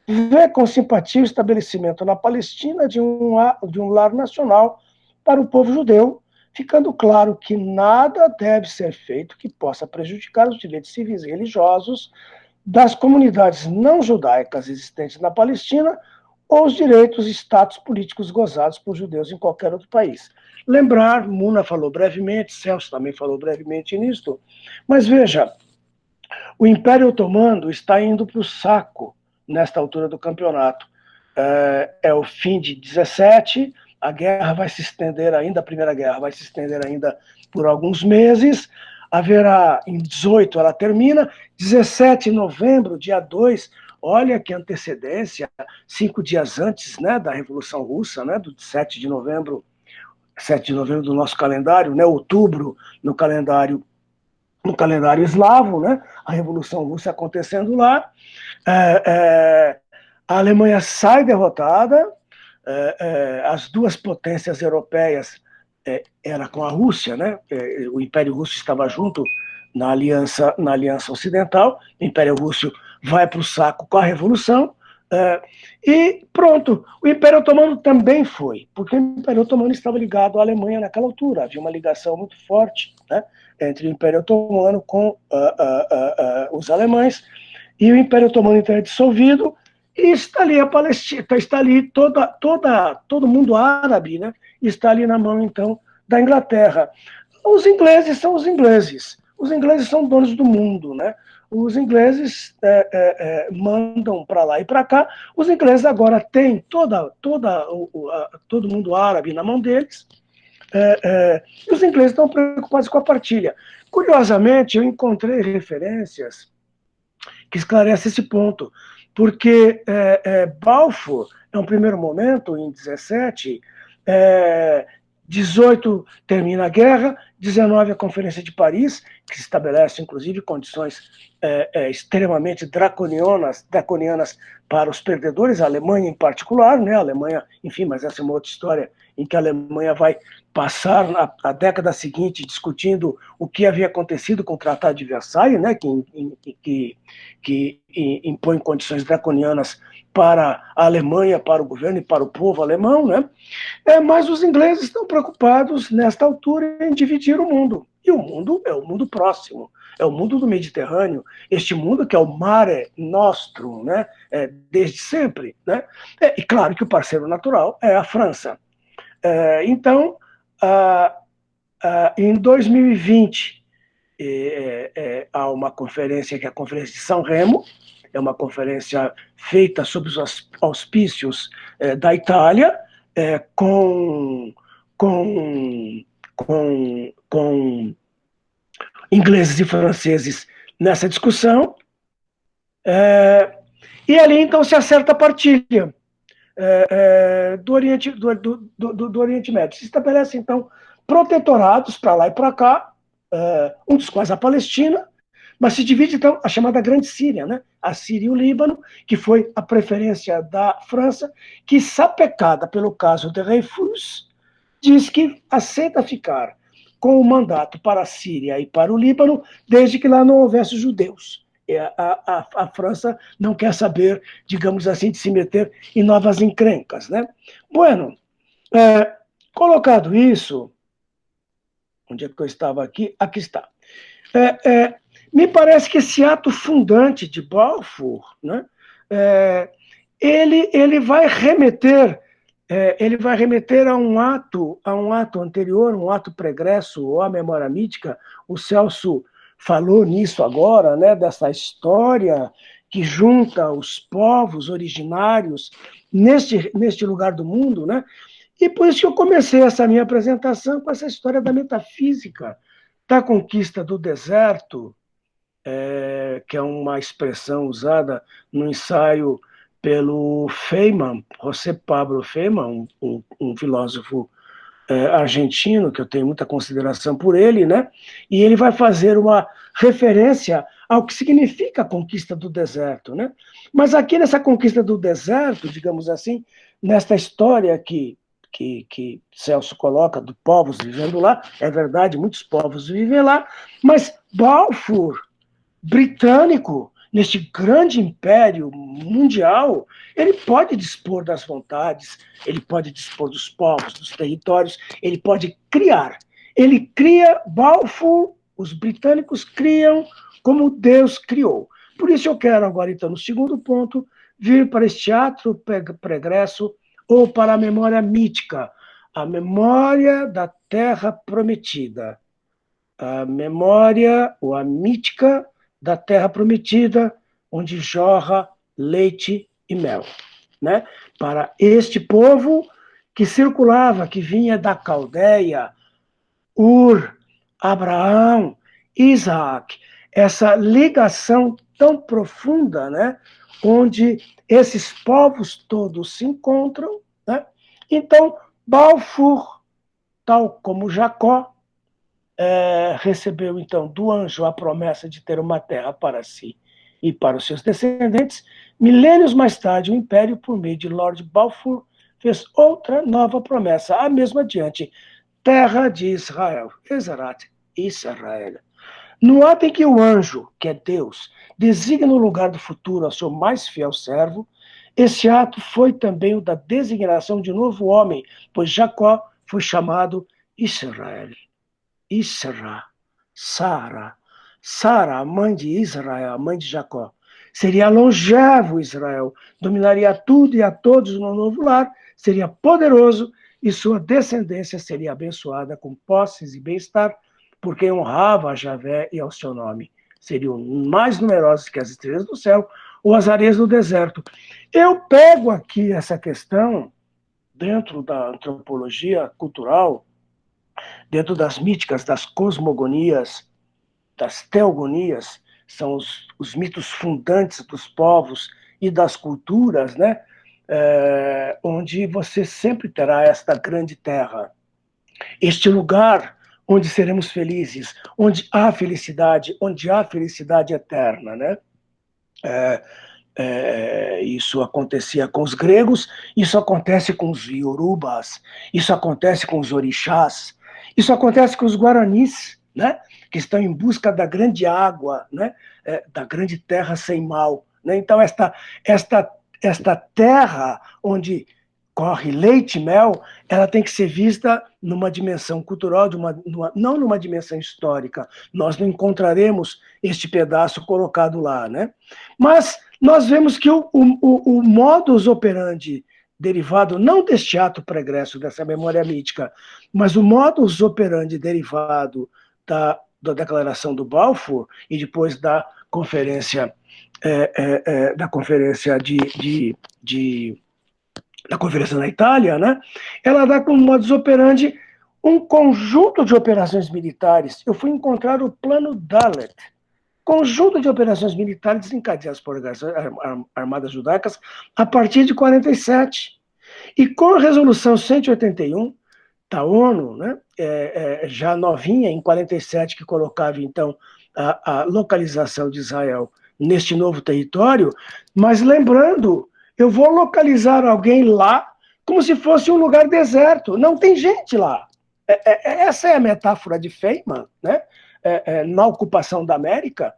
vê com simpatia o estabelecimento na Palestina de um lar nacional para o povo judeu, ficando claro que nada deve ser feito que possa prejudicar os direitos civis e religiosos das comunidades não judaicas existentes na Palestina ou os direitos e status políticos gozados por judeus em qualquer outro país. Lembrar, Muna falou brevemente, Celso também falou brevemente nisto, mas veja, o Império Otomano está indo para o saco nesta altura do campeonato. É o fim de 17, a guerra vai se estender ainda, a Primeira Guerra vai se estender ainda por alguns meses, haverá, em 18 ela termina, 17 de novembro, dia 2, olha que antecedência, 5 dias antes, né, da Revolução Russa, né, do 7 de novembro do nosso calendário, né, outubro no calendário eslavo, né, a Revolução Russa acontecendo lá, a Alemanha sai derrotada, as duas potências europeias, era com a Rússia, né? O Império Russo estava junto na aliança ocidental, o Império Russo vai para o saco com a Revolução, e pronto, o Império Otomano também foi, porque o Império Otomano estava ligado à Alemanha naquela altura, havia uma ligação muito forte, né, entre o Império Otomano com os alemães, e o Império Otomano então é dissolvido, e está ali a Palestina, está ali todo mundo árabe, né, está ali na mão então da Inglaterra. Os ingleses são os ingleses são donos do mundo, né? Os ingleses mandam para lá e para cá. Os ingleses agora têm todo mundo árabe na mão deles. E os ingleses estão preocupados com a partilha. Curiosamente, eu encontrei referências que esclarecem esse ponto, porque Balfour, em um primeiro momento, em 17, 18 termina a guerra, 19 a Conferência de Paris, que estabelece, inclusive, condições extremamente draconianas para os perdedores, a Alemanha em particular, né? A Alemanha, enfim, mas essa é uma outra história em que a Alemanha vai passar a década seguinte discutindo o que havia acontecido com o Tratado de Versailles, né? que impõe condições draconianas para a Alemanha, para o governo e para o povo alemão, né? Mas os ingleses estão preocupados, nesta altura, em dividir o mundo. E o mundo é o mundo próximo, é o mundo do Mediterrâneo, este mundo que é o Mare Nostrum, né? Desde sempre. Né? E claro que o parceiro natural é a França. Então, em 2020, há uma conferência, que é a Conferência de São Remo, é uma conferência feita sob os auspícios da Itália, com ingleses e franceses nessa discussão, e ali então se acerta a partilha do Oriente Médio. Se estabelece então protetorados para lá e para cá, um dos quais a Palestina, mas se divide então a chamada Grande Síria, né? A Síria e o Líbano, que foi a preferência da França, que, sapecada pelo caso de Dreyfus, diz que aceita ficar com o mandato para a Síria e para o Líbano, desde que lá não houvesse judeus. A França não quer saber, digamos assim, de se meter em novas encrencas. Né? Bueno, colocado isso, onde é que eu estava aqui? Aqui está. Me parece que esse ato fundante de Balfour, né, ele vai remeter a um ato anterior, um ato pregresso, ou a memória mítica. O Celso falou nisso agora, né, dessa história que junta os povos originários neste lugar do mundo, né? E por isso que eu comecei essa minha apresentação com essa história da metafísica, da conquista do deserto, que é uma expressão usada no ensaio pelo Feynman, José Pablo Feynman, um filósofo argentino, que eu tenho muita consideração por ele, né? E ele vai fazer uma referência ao que significa a conquista do deserto, né? Mas aqui nessa conquista do deserto, digamos assim, nesta história que Celso coloca de povos vivendo lá, é verdade, muitos povos vivem lá, mas Balfour, britânico, neste grande império mundial, ele pode dispor das vontades, ele pode dispor dos povos, dos territórios, ele pode criar. Ele cria, Balfour, os britânicos criam como Deus criou. Por isso eu quero agora, então, no segundo ponto, vir para este teatro pregresso ou para a memória mítica, a memória da Terra Prometida. A memória ou a mítica da Terra Prometida, onde jorra leite e mel, né? Para este povo que circulava, que vinha da Caldeia, Ur, Abraão, Isaac, essa ligação tão profunda, né? Onde esses povos todos se encontram, né? Então, Balfour, tal como Jacó, recebeu, então, do anjo a promessa de ter uma terra para si e para os seus descendentes, milênios mais tarde, o Império, por meio de Lord Balfour, fez outra nova promessa, a mesma adiante, terra de Israel, Ezerat Israel. No ato em que o anjo, que é Deus, designa o lugar do futuro ao seu mais fiel servo, esse ato foi também o da designação de um novo homem, pois Jacó foi chamado Israel. Isra, Sara, a mãe de Israel, a mãe de Jacó. Seria longevo Israel, dominaria tudo e a todos no novo lar, seria poderoso e sua descendência seria abençoada com posses e bem-estar, porque honrava a Javé e ao seu nome. Seriam mais numerosos que as estrelas do céu ou as areias do deserto. Eu pego aqui essa questão dentro da antropologia cultural, dentro das míticas, das cosmogonias, das teogonias, são os mitos fundantes dos povos e das culturas, né? Onde você sempre terá esta grande terra, este lugar onde seremos felizes, onde há felicidade eterna, né? Isso acontecia com os gregos, isso acontece com os iorubas, isso acontece com os orixás, isso acontece com os guaranis, né? Que estão em busca da grande água, né? Da grande terra sem mal, né? Então, esta terra onde corre leite e mel, ela tem que ser vista numa dimensão cultural, não numa dimensão histórica. Nós não encontraremos este pedaço colocado lá, né? Mas nós vemos que o modus operandi derivado não deste ato pregresso, dessa memória mítica, mas o modus operandi derivado da Declaração do Balfour e depois da conferência da conferência na Itália, né? Ela dá como modus operandi um conjunto de operações militares. Eu fui encontrar o Plano Dalet, conjunto de operações militares desencadeadas por armadas judaicas a partir de 47. E com a resolução 181 da ONU, né, já novinha, em 47, que colocava, então, a localização de Israel neste novo território, mas lembrando, eu vou localizar alguém lá como se fosse um lugar deserto. Não tem gente lá. Essa é a metáfora de Feynman, né, na ocupação da América.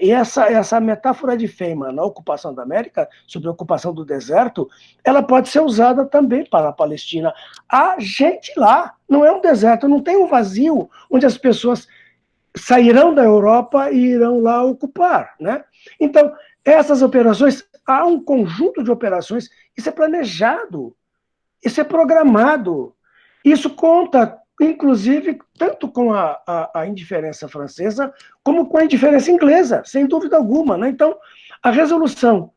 E essa metáfora de Feynman na ocupação da América, sobre a ocupação do deserto, ela pode ser usada também para a Palestina. Há gente lá, não é um deserto, não tem um vazio onde as pessoas sairão da Europa e irão lá ocupar, né? Então, essas operações, há um conjunto de operações, isso é planejado, isso é programado, isso conta, inclusive, tanto com a indiferença francesa, como com a indiferença inglesa, sem dúvida alguma, né? Então, a resolução,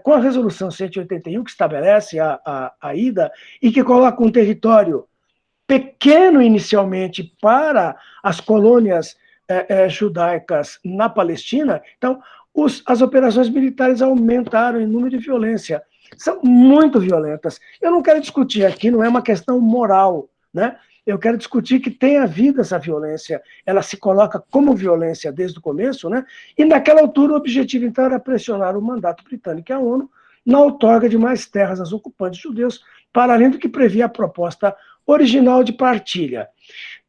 com a resolução 181, que estabelece a ida e que coloca um território pequeno inicialmente para as colônias judaicas na Palestina, então, as operações militares aumentaram em número de violência. São muito violentas. Eu não quero discutir aqui, não é uma questão moral, né? Eu quero discutir que tem havido essa violência, ela se coloca como violência desde o começo, né? E naquela altura o objetivo, então, era pressionar o mandato britânico e a ONU na outorga de mais terras aos ocupantes judeus, para além do que previa a proposta original de partilha.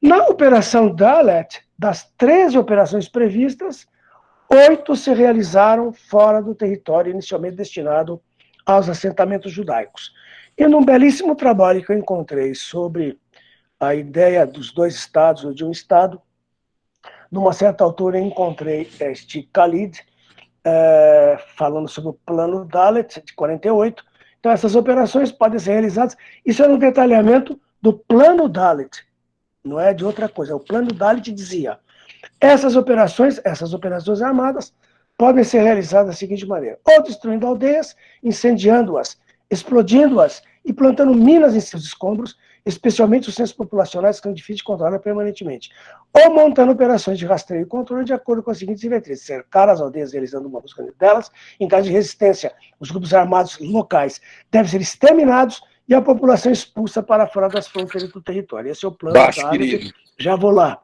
Na Operação Dalet, das 13 operações previstas, 8 se realizaram fora do território inicialmente destinado aos assentamentos judaicos. E num belíssimo trabalho que eu encontrei sobre a ideia dos dois estados, ou de um estado, numa certa altura eu encontrei este Khalid, falando sobre o Plano Dalet, de 48. Então, essas operações podem ser realizadas. Isso era um detalhamento do Plano Dalet, não é de outra coisa. O Plano Dalet dizia: essas operações armadas podem ser realizadas da seguinte maneira: ou destruindo aldeias, incendiando-as, explodindo-as e plantando minas em seus escombros, especialmente os centros populacionais que são difíceis de controlar permanentemente, ou montando operações de rastreio e controle de acordo com as seguintes diretrizes: cercar as aldeias realizando uma busca delas, em caso de resistência, os grupos armados locais devem ser exterminados e a população expulsa para fora das fronteiras do território. Esse é o plano da área. Já vou lá.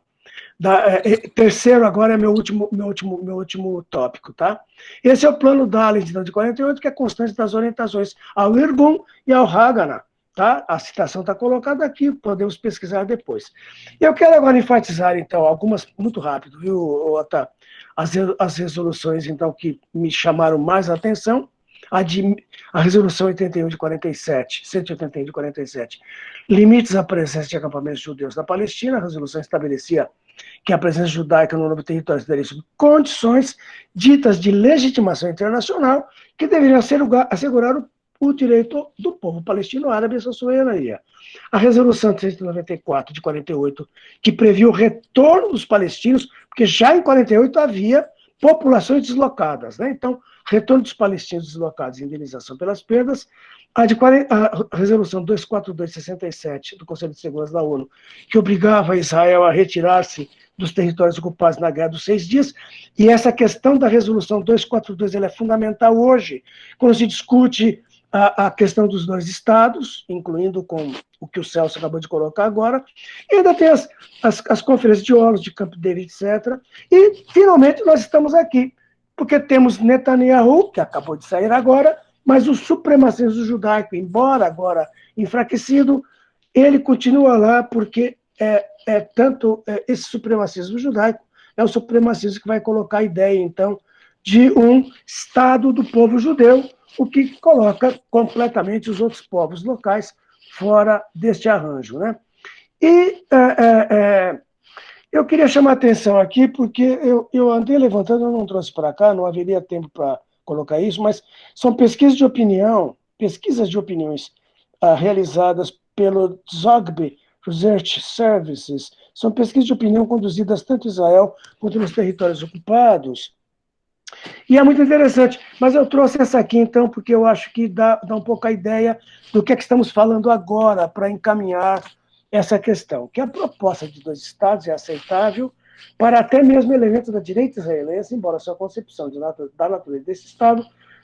Terceiro agora é meu último tópico, tá? Esse é o plano Dalit de 48, que é constante das orientações ao Irgun e ao Haganah, tá? A citação está colocada aqui, podemos pesquisar depois. Eu quero agora enfatizar, então, algumas, muito rápido, viu, Otá? As resoluções, então, que me chamaram mais a atenção. A resolução 81 de 47, 181 de 47, limites à presença de acampamentos judeus na Palestina. A resolução estabelecia que a presença judaica no novo território se daria sob condições ditas de legitimação internacional que deveriam assegurar o direito do povo palestino árabe à sua soberania. A resolução 194 de 48, que previu o retorno dos palestinos, porque já em 48 havia populações deslocadas, né? Então, retorno dos palestinos deslocados e indenização pelas perdas. A resolução 242 de 67 do Conselho de Segurança da ONU, que obrigava Israel a retirar-se dos territórios ocupados na Guerra dos 6 Dias, e essa questão da resolução 242 ela é fundamental hoje, quando se discute a questão dos dois estados, incluindo com o que o Celso acabou de colocar agora, e ainda tem as conferências de Oslo, de Camp David, etc. E, finalmente, nós estamos aqui, porque temos Netanyahu, que acabou de sair agora, mas o supremacismo judaico, embora agora enfraquecido, ele continua lá, porque esse supremacismo judaico é o supremacismo que vai colocar a ideia, então, de um Estado do povo judeu, o que coloca completamente os outros povos locais fora deste arranjo, né? E eu queria chamar a atenção aqui, porque eu andei levantando, eu não trouxe para cá, não haveria tempo para colocar isso, mas são pesquisas de opiniões realizadas pelo Zogby Research Services, são pesquisas de opinião conduzidas tanto em Israel quanto nos territórios ocupados. E é muito interessante, mas eu trouxe essa aqui, então, porque eu acho que dá um pouco a ideia do que é que estamos falando agora para encaminhar essa questão, que a proposta de dois Estados é aceitável para até mesmo elementos da direita israelense, embora a sua concepção da natureza desse Estado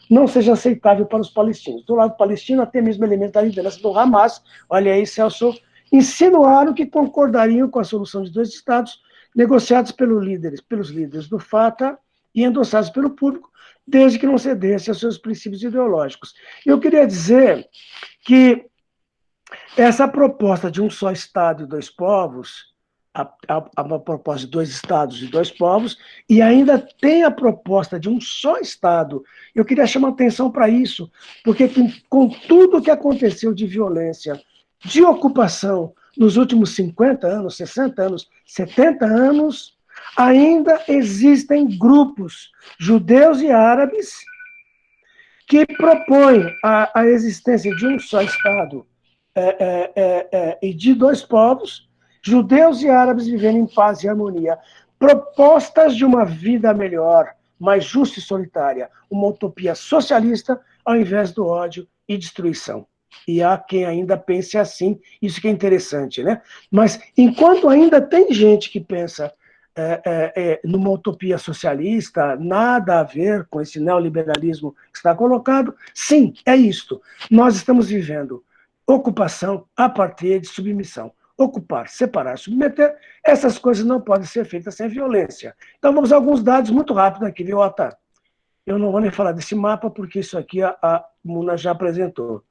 não seja aceitável para os palestinos. Do lado palestino, até mesmo elementos da liderança do Hamas, olha aí, Celso, insinuaram que concordariam com a solução de dois Estados negociados pelos líderes do Fatah e endossados pelo público, desde que não cedesse aos seus princípios ideológicos. Eu queria dizer que essa proposta de um só Estado e dois povos, a proposta de dois Estados e dois povos, e ainda tem a proposta de um só Estado, eu queria chamar atenção para isso, porque com tudo o que aconteceu de violência, de ocupação nos últimos 50 anos, 60 anos, 70 anos, ainda existem grupos judeus e árabes que propõem a existência de um só Estado e de dois povos, judeus e árabes vivendo em paz e harmonia, propostas de uma vida melhor, mais justa e solitária, uma utopia socialista ao invés do ódio e destruição. E há quem ainda pense assim, isso que é interessante, né? Mas enquanto ainda tem gente que pensa numa utopia socialista, nada a ver com esse neoliberalismo que está colocado, sim, é isto. Nós estamos vivendo ocupação, apartheid, submissão. Ocupar, separar, submeter, essas coisas não podem ser feitas sem violência. Então vamos a alguns dados muito rápidos aqui, viu, Otá? Eu não vou nem falar desse mapa, porque isso aqui a Muna já apresentou.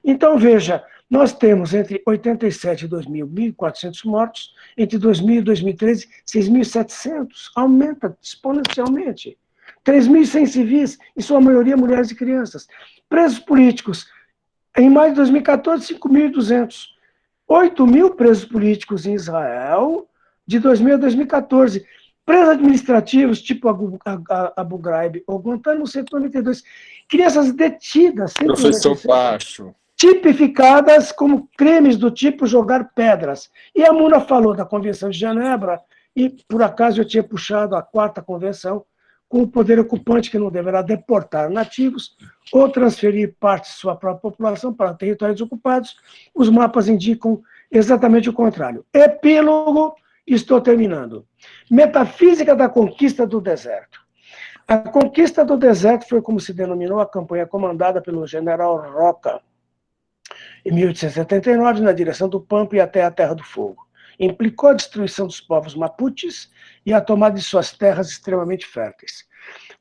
Então, veja, nós temos entre 87 e 2000, 1.400 mortos, entre 2000 e 2013, 6.700, aumenta exponencialmente. 3.100 civis, em sua maioria mulheres e crianças. Presos políticos, em maio de 2014, 5.200. 8.000 presos políticos em Israel, de 2000 a 2014. Presos administrativos, tipo Abu Ghraib ou Guantánamo, 192. Crianças detidas, 196. Professor Pacho. Tipificadas como crimes do tipo jogar pedras. E a Muna falou da Convenção de Genebra, e por acaso eu tinha puxado a 4ª Convenção, com o poder ocupante que não deverá deportar nativos ou transferir parte de sua própria população para territórios ocupados. Os mapas indicam exatamente o contrário. Epílogo, estou terminando. Metafísica da conquista do deserto. A conquista do deserto foi como se denominou a campanha comandada pelo general Roca, em 1879, na direção do Pampa e até a Terra do Fogo. implicou a destruição dos povos mapuches e a tomada de suas terras extremamente férteis.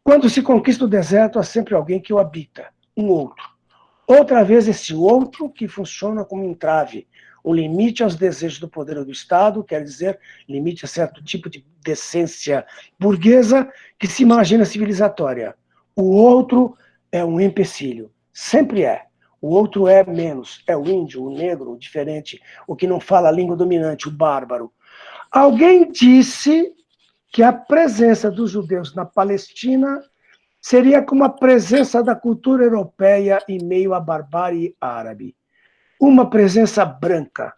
Quando se conquista o deserto, há sempre alguém que o habita, um outro. Outra vez, esse outro que funciona como um entrave, um limite aos desejos do poder do Estado, quer dizer, limite a certo tipo de decência burguesa que se imagina civilizatória. O outro é um empecilho, sempre é. O outro é menos, é o índio, o negro, o diferente, o que não fala a língua dominante, o bárbaro. Alguém disse que a presença dos judeus na Palestina seria como a presença da cultura europeia em meio à barbárie árabe. Uma presença branca.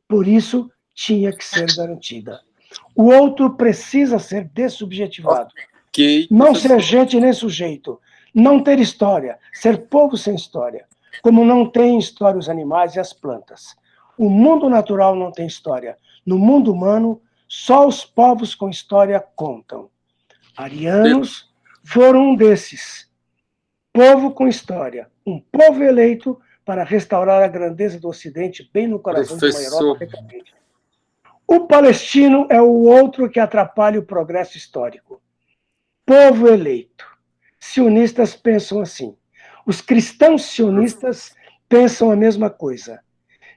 Por isso, tinha que ser garantida. O outro precisa ser dessubjetivado. Okay, não ser gente nem sujeito. Não ter história. Ser povo sem história. Como não tem história os animais e as plantas. O mundo natural não tem história. No mundo humano, só os povos com história contam. Arianos foram um desses. Povo com história. Um povo eleito para restaurar a grandeza do Ocidente bem no coração de uma Europa decadente. O palestino é o outro que atrapalha o progresso histórico. Povo eleito. Sionistas pensam assim. Os cristãos sionistas pensam a mesma coisa.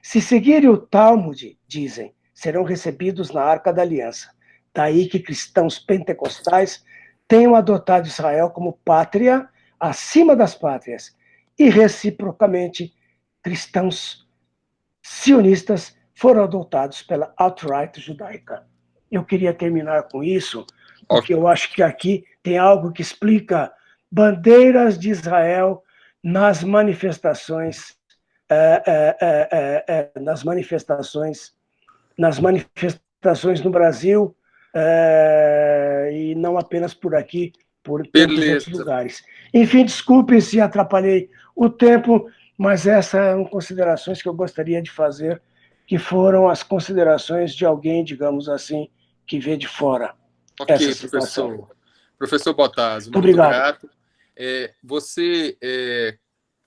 Se seguirem o Talmud, dizem, serão recebidos na Arca da Aliança. Daí que cristãos pentecostais tenham adotado Israel como pátria acima das pátrias e, reciprocamente, cristãos sionistas foram adotados pela alt-right judaica. Eu queria terminar com isso, porque eu acho que aqui tem algo que explica bandeiras de Israel nas manifestações, no Brasil, e não apenas por aqui, por tantos outros lugares. Enfim, desculpem se atrapalhei o tempo, mas essas eram considerações que eu gostaria de fazer, que foram as considerações de alguém, digamos assim, que vê de fora. Ok, professor. Professor Bottaso, muito obrigado. Grato.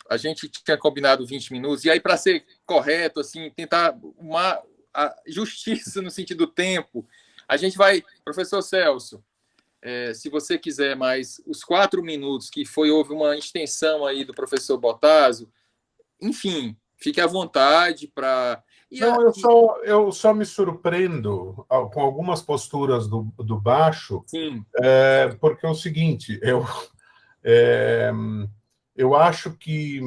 A gente tinha combinado 20 minutos, e aí, para ser correto, assim, tentar uma justiça no sentido do tempo, a gente vai... Professor Celso, se você quiser mais os 4 minutos, que houve uma extensão aí do professor Bottaso, enfim, fique à vontade para... Não, eu só me surpreendo com algumas posturas do Bacho, porque é o seguinte, eu acho que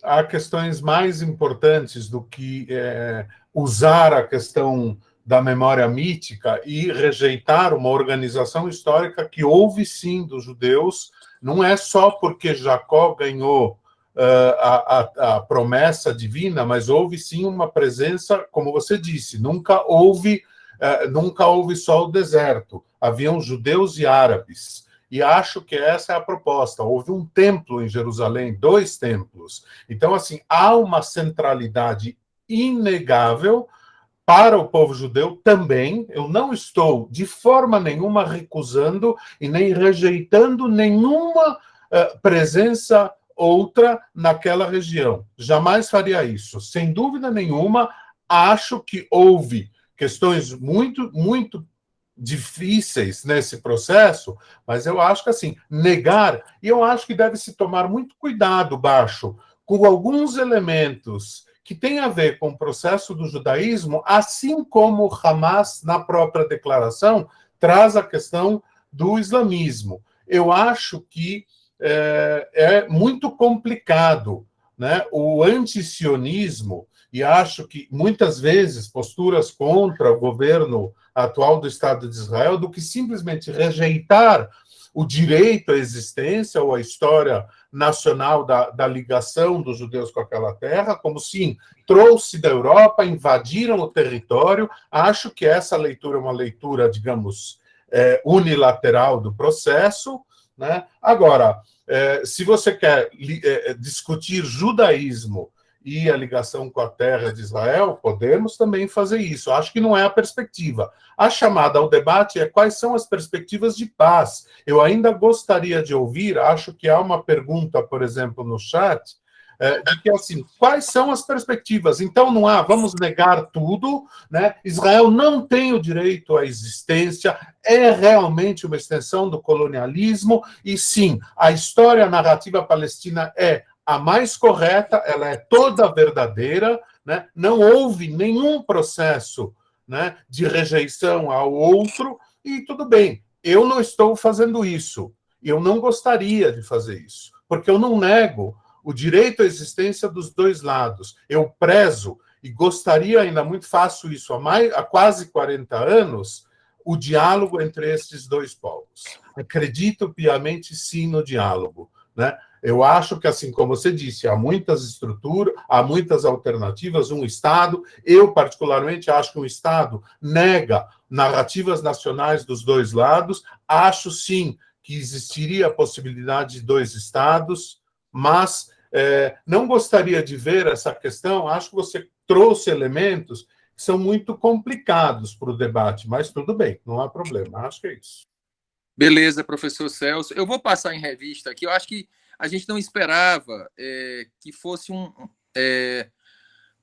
há questões mais importantes do que usar a questão da memória mítica e rejeitar uma organização histórica que houve, sim, dos judeus. Não é só porque Jacó ganhou a promessa divina, mas houve, sim, uma presença, como você disse, nunca houve só o deserto. Haviam judeus e árabes. E acho que essa é a proposta. Houve um templo em Jerusalém, 2 templos. Então, assim, há uma centralidade inegável para o povo judeu também. Eu não estou, de forma nenhuma, recusando e nem rejeitando nenhuma presença outra naquela região. Jamais faria isso. Sem dúvida nenhuma, acho que houve questões muito, muito difíceis nesse processo, mas eu acho que, assim, negar, e eu acho que deve se tomar muito cuidado, Bacho, com alguns elementos que têm a ver com o processo do judaísmo, assim como Hamas, na própria declaração, traz a questão do islamismo. Eu acho que é muito complicado, né, o antisionismo, e acho que muitas vezes posturas contra o governo atual do Estado de Israel, do que simplesmente rejeitar o direito à existência ou a história nacional da ligação dos judeus com aquela terra, como sim, trouxe da Europa, invadiram o território. Acho que essa leitura é uma leitura, digamos, unilateral do processo, né? Agora, se você quer discutir judaísmo e a ligação com a terra de Israel, podemos também fazer isso. Acho que não é a perspectiva. A chamada ao debate é quais são as perspectivas de paz. Eu ainda gostaria de ouvir, acho que há uma pergunta, por exemplo, no chat, de que, assim, quais são as perspectivas? Então, não há, vamos negar tudo, né? Israel não tem o direito à existência, é realmente uma extensão do colonialismo, e sim, a história narrativa palestina é a mais correta, ela é toda verdadeira, né? Não houve nenhum processo, né, de rejeição ao outro, e tudo bem, eu não estou fazendo isso, eu não gostaria de fazer isso, porque eu não nego o direito à existência dos dois lados. Eu prezo, e gostaria ainda muito, faço isso há quase 40 anos, o diálogo entre esses dois povos. Acredito piamente, sim, no diálogo, né? Eu acho que, assim como você disse, há muitas estruturas, há muitas alternativas, um Estado. Eu, particularmente, acho que um Estado nega narrativas nacionais dos dois lados. Acho, sim, que existiria a possibilidade de dois Estados, mas não gostaria de ver essa questão. Acho que você trouxe elementos que são muito complicados para o debate, mas tudo bem, não há problema. Acho que é isso. Beleza, professor Celso. Eu vou passar em revista aqui. Eu acho que a gente não esperava que fosse um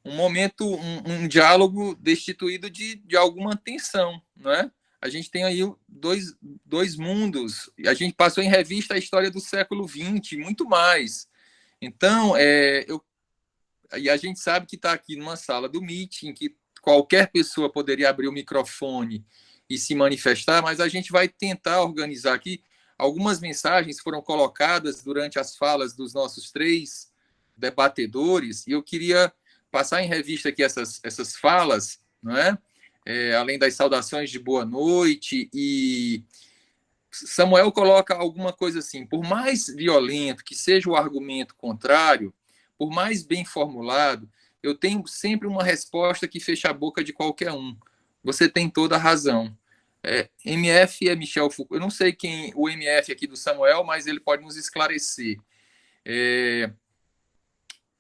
momento, um diálogo destituído de alguma tensão, não é? A gente tem aí dois mundos. A gente passou em revista a história do século XX, muito mais. Então, e a gente sabe que está aqui numa sala do Meet, em que qualquer pessoa poderia abrir o microfone e se manifestar, mas a gente vai tentar organizar aqui. Algumas mensagens foram colocadas durante as falas dos nossos 3 debatedores, e eu queria passar em revista aqui essas falas, não é? Além das saudações de boa noite, e Samuel coloca alguma coisa assim: por mais violento que seja o argumento contrário, por mais bem formulado, eu tenho sempre uma resposta que fecha a boca de qualquer um. Você tem toda a razão. MF é Michel Foucault. Eu não sei quem o MF aqui do Samuel, mas ele pode nos esclarecer.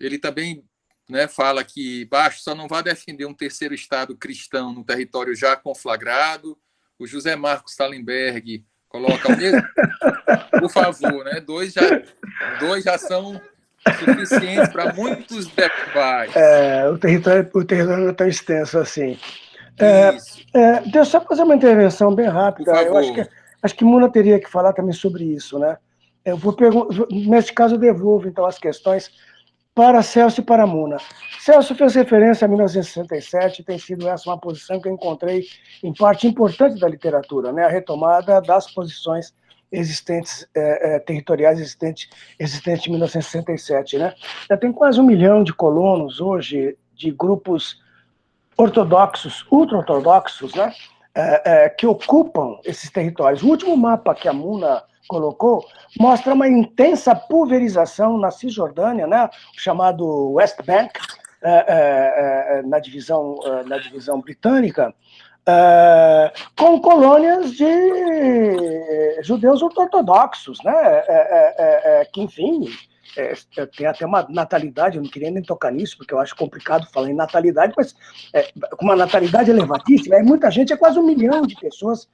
Ele também, né, fala que Baixo só não vai defender um terceiro Estado cristão no território já conflagrado. O José Marcos Tallenberg coloca o mesmo. Por favor, né? Dois já são suficientes para muitos debates. O território não é tão extenso assim. Deixa eu só fazer uma intervenção bem rápida. Eu acho que Muna teria que falar também sobre isso, né? Eu vou neste caso, eu devolvo então as questões para Celso e para Muna. Celso fez referência a 1967, tem sido essa uma posição que eu encontrei em parte importante da literatura, né? A retomada das posições existentes, territoriais existentes em 1967, né? Já tem quase 1 milhão de colonos hoje, de grupos ortodoxos, ultra-ortodoxos, né? Que ocupam esses territórios. O último mapa que a Muna colocou mostra uma intensa pulverização na Cisjordânia, né? Chamado West Bank, na divisão britânica, com colônias de judeus ortodoxos, né? Que, enfim, tem até uma natalidade, eu não queria nem tocar nisso, porque eu acho complicado falar em natalidade, mas com uma natalidade elevadíssima, muita gente, quase 1 milhão de pessoas,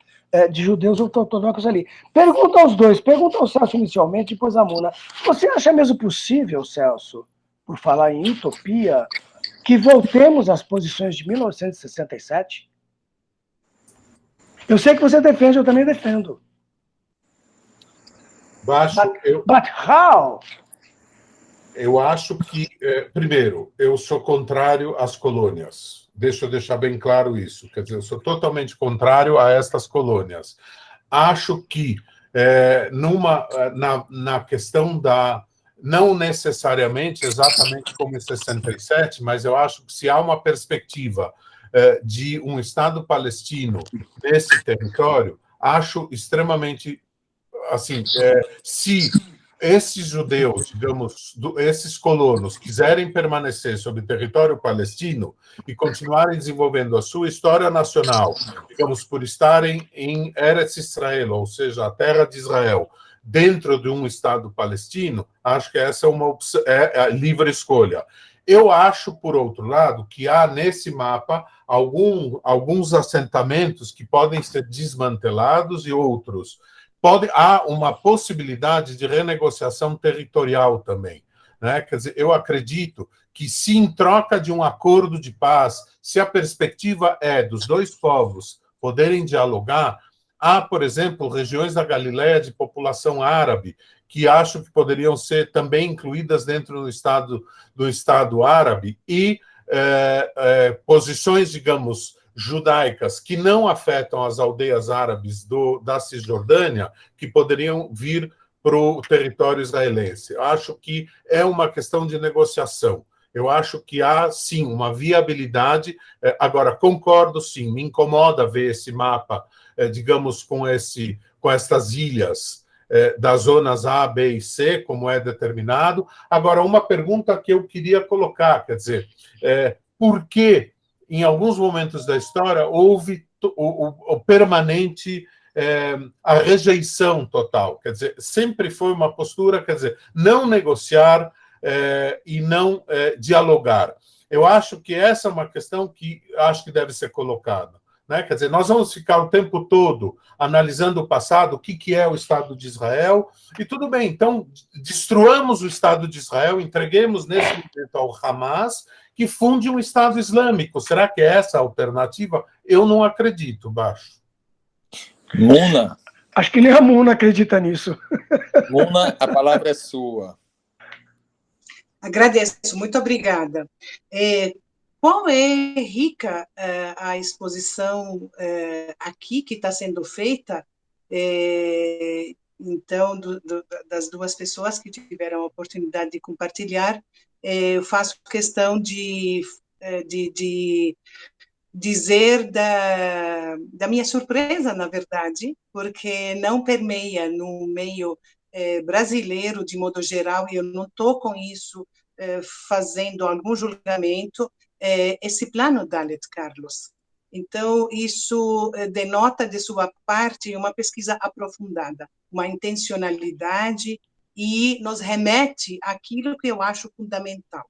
de judeus ortodoxos ali. Pergunta aos dois, pergunta ao Celso inicialmente, depois a Muna. Você acha mesmo possível, Celso, por falar em utopia, que voltemos às posições de 1967? Eu sei que você defende, eu também defendo. Baixo, but how? Eu acho que, primeiro, eu sou contrário às colônias. Deixa eu deixar bem claro isso. Quer dizer, eu sou totalmente contrário a estas colônias. Acho que, na questão da... Não necessariamente exatamente como em 67, mas eu acho que se há uma perspectiva de um Estado palestino nesse território, acho extremamente... Assim, se esses judeus, digamos, esses colonos, quiserem permanecer sobre o território palestino e continuarem desenvolvendo a sua história nacional, digamos, por estarem em Eretz Israel, ou seja, a terra de Israel, dentro de um Estado palestino, acho que essa é uma opção, a livre escolha. Eu acho, por outro lado, que há nesse mapa alguns assentamentos que podem ser desmantelados e outros. Há uma possibilidade de renegociação territorial também. né? Quer dizer, eu acredito que se em troca de um acordo de paz, se a perspectiva é dos dois povos poderem dialogar, há, por exemplo, regiões da Galileia de população árabe que acho que poderiam ser também incluídas dentro do Estado árabe e posições, digamos, judaicas que não afetam as aldeias árabes da Cisjordânia, que poderiam vir para o território israelense. Eu acho que é uma questão de negociação. Eu acho que há, sim, uma viabilidade. Agora, concordo, sim, me incomoda ver esse mapa, digamos, com estas ilhas das zonas A, B e C, como é determinado. Agora, uma pergunta que eu queria colocar, quer dizer, por que, em alguns momentos da história, houve o permanente, a rejeição total? Quer dizer, sempre foi uma postura, quer dizer, não negociar e não dialogar. Eu acho que essa é uma questão que acho que deve ser colocada. Né? Quer dizer, nós vamos ficar o tempo todo analisando o passado, o que é o Estado de Israel, e tudo bem, então destruamos o Estado de Israel, entreguemos nesse momento ao Hamas, que funde um Estado Islâmico. Será que é essa a alternativa? Eu não acredito, Baixo. Muna. Acho que nem a Muna acredita nisso. Muna, a palavra é sua. Agradeço, muito obrigada. Qual é rica a exposição aqui que está sendo feita, então, das duas pessoas que tiveram a oportunidade de compartilhar. Eu faço questão de dizer da minha surpresa, na verdade, porque não permeia no meio brasileiro, de modo geral, e eu não estou com isso fazendo algum julgamento, esse plano Dalet, Carlos. Então, isso denota de sua parte uma pesquisa aprofundada, uma intencionalidade, e nos remete àquilo que eu acho fundamental,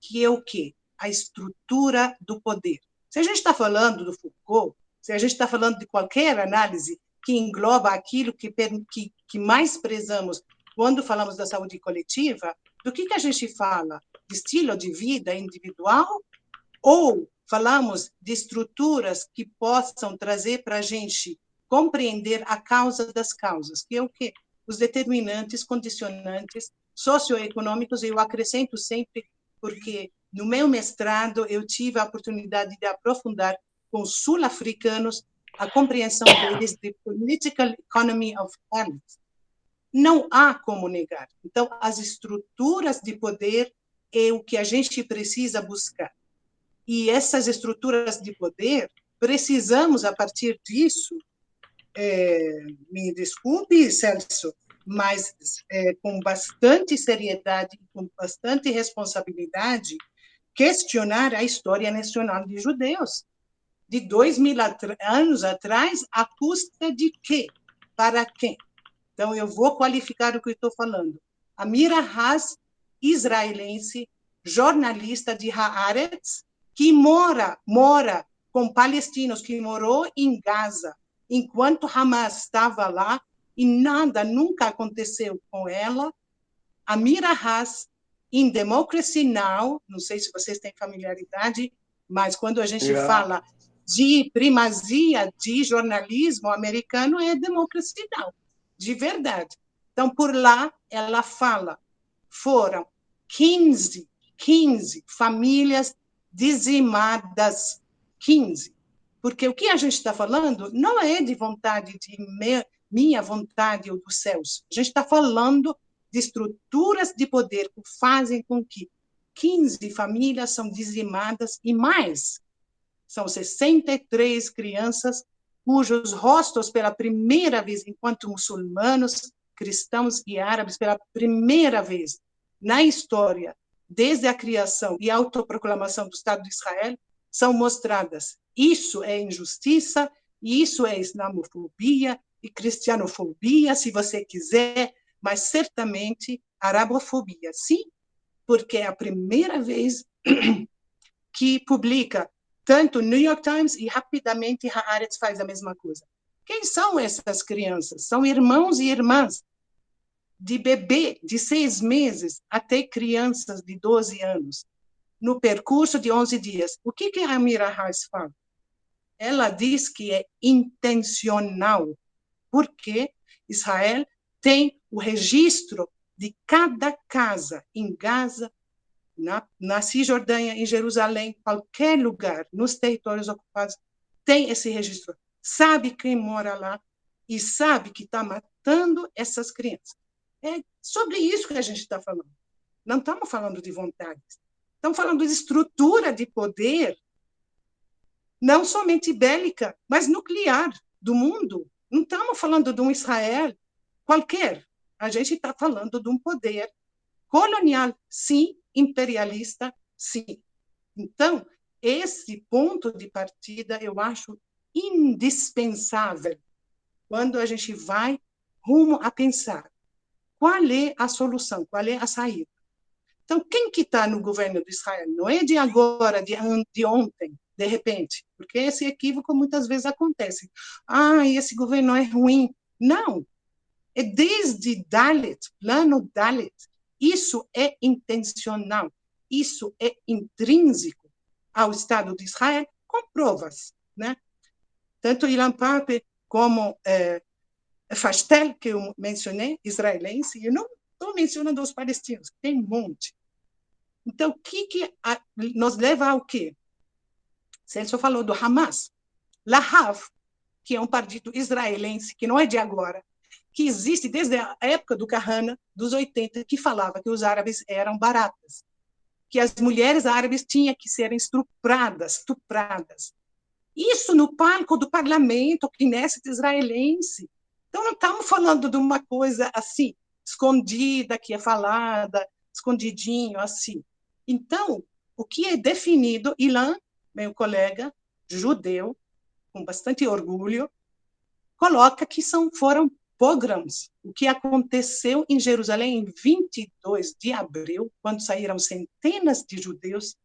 que é o quê? A estrutura do poder. Se a gente está falando do Foucault, se a gente está falando de qualquer análise que engloba aquilo que mais prezamos quando falamos da saúde coletiva, do que a gente fala? De estilo de vida individual? Ou falamos de estruturas que possam trazer para a gente compreender a causa das causas, que é o quê? Os determinantes, condicionantes socioeconômicos. Eu acrescento sempre, porque no meu mestrado eu tive a oportunidade de aprofundar com os sul-africanos a compreensão deles de Political Economy of Talent. Não há como negar. Então, as estruturas de poder é o que a gente precisa buscar. E essas estruturas de poder, precisamos, a partir disso, me desculpe, Celso, mas com bastante seriedade, com bastante responsabilidade, questionar a história nacional de judeus. De 2000 anos atrás, à custa de quê? Para quem? Então, eu vou qualificar o que estou falando. Amira Haas, israelense, jornalista de Haaretz, que mora com palestinos, que morou em Gaza, enquanto Hamas estava lá, e nada nunca aconteceu com ela. Amira Haas, em Democracy Now!, não sei se vocês têm familiaridade, mas quando a gente fala de primazia de jornalismo americano, é Democracy Now!, de verdade. Então, por lá, ela fala, foram 15 famílias dizimadas, 15. Porque o que a gente está falando não é de vontade, de minha vontade ou dos céus. A gente está falando de estruturas de poder que fazem com que 15 famílias são dizimadas e mais. São 63 crianças cujos rostos, pela primeira vez, enquanto muçulmanos, cristãos e árabes, pela primeira vez na história, desde a criação e a autoproclamação do Estado de Israel, são mostradas. Isso é injustiça, isso é islamofobia e cristianofobia, se você quiser, mas certamente arabofobia, sim, porque é a primeira vez que publica tanto o New York Times e rapidamente Haaretz faz a mesma coisa. Quem são essas crianças? São irmãos e irmãs de bebê de 6 meses até crianças de 12 anos, no percurso de 11 dias. O que a Amira Reis fala? Ela diz que é intencional, porque Israel tem o registro de cada casa em Gaza, na Cisjordânia, em Jerusalém, qualquer lugar, nos territórios ocupados, tem esse registro. Sabe quem mora lá e sabe que está matando essas crianças. É sobre isso que a gente está falando. Não estamos falando de vontades. Estamos falando de estrutura de poder, não somente bélica, mas nuclear do mundo. Não estamos falando de um Israel qualquer. A gente está falando de um poder colonial, sim, imperialista, sim. Então, esse ponto de partida eu acho indispensável quando a gente vai rumo a pensar qual é a solução, qual é a saída. Então, quem que está no governo de Israel? Não é de agora, de ontem, de repente, porque esse equívoco muitas vezes acontece. Esse governo é ruim. Não, é desde Dalet, plano Dalet. Isso é intencional, isso é intrínseco ao Estado de Israel, com provas, né? Tanto Ilan Pappé como Fashtel, que eu mencionei, israelense, eu não estou mencionando os palestinos, tem um monte. Então, o que nos leva ao quê? Celso falou do Hamas. Lahav, que é um partido israelense, que não é de agora, que existe desde a época do Kahana, dos 80, que falava que os árabes eram baratas, que as mulheres árabes tinham que ser estupradas. Isso no palco do parlamento, Knesset israelense. Então, não estamos falando de uma coisa assim, escondida, que é falada, escondidinho, assim. Então, o que é definido, Ilan, meu colega judeu, com bastante orgulho, coloca que foram pogroms. O que aconteceu em Jerusalém em 22 de abril, quando saíram centenas de judeus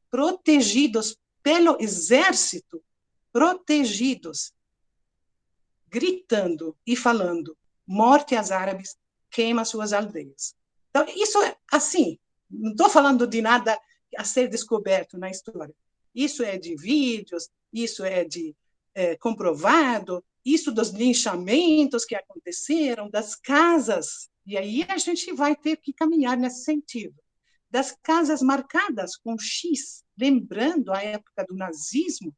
protegidos pelo exército, protegidos, gritando e falando: morte às árabes, queima suas aldeias. Então, isso é assim, não estou falando de nada a ser descoberto na história. Isso é de vídeos, isso é de comprovado, isso dos linchamentos que aconteceram, das casas, e aí a gente vai ter que caminhar nesse sentido, das casas marcadas com X, lembrando a época do nazismo,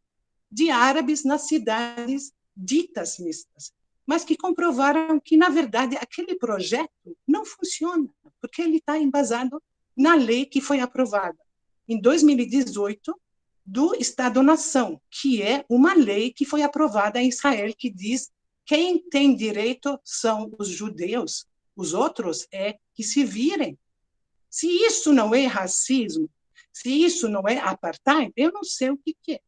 de árabes nas cidades ditas mistas, mas que comprovaram que, na verdade, aquele projeto não funciona, porque ele está embasado na lei que foi aprovada em 2018, do Estado-nação, que é uma lei que foi aprovada em Israel, que diz quem tem direito são os judeus, os outros é que se virem. Se isso não é racismo, se isso não é apartheid, eu não sei o que é.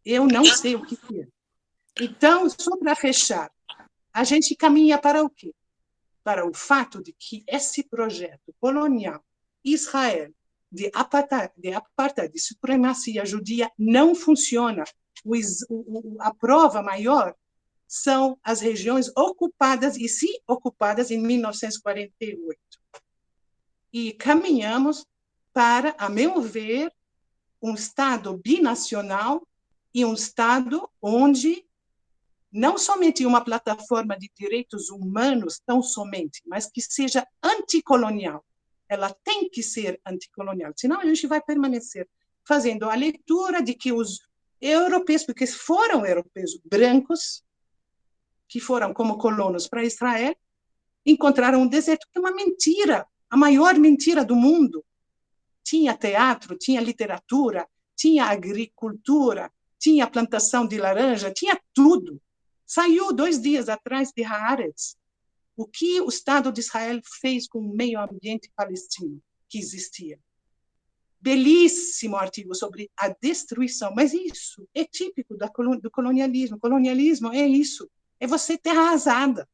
Eu não sei o que é. Então, só para fechar, a gente caminha para o quê? Para o fato de que esse projeto colonial, Israel, de apartheid, de supremacia judia, não funciona. A prova maior são as regiões ocupadas, e se ocupadas em 1948. E caminhamos para, a meu ver, um Estado binacional e um Estado onde não somente uma plataforma de direitos humanos, tão somente, mas que seja anticolonial. Ela tem que ser anticolonial, senão a gente vai permanecer fazendo a leitura de que os europeus, porque foram europeus brancos, que foram como colonos para Israel, encontraram um deserto, que é uma mentira, a maior mentira do mundo. Tinha teatro, tinha literatura, tinha agricultura, tinha plantação de laranja, tinha tudo. Saiu 2 dias atrás de Haaretz. O que o Estado de Israel fez com o meio ambiente palestino que existia? Belíssimo artigo sobre a destruição, mas isso é típico do colonialismo. O colonialismo é isso, é você terra arrasada.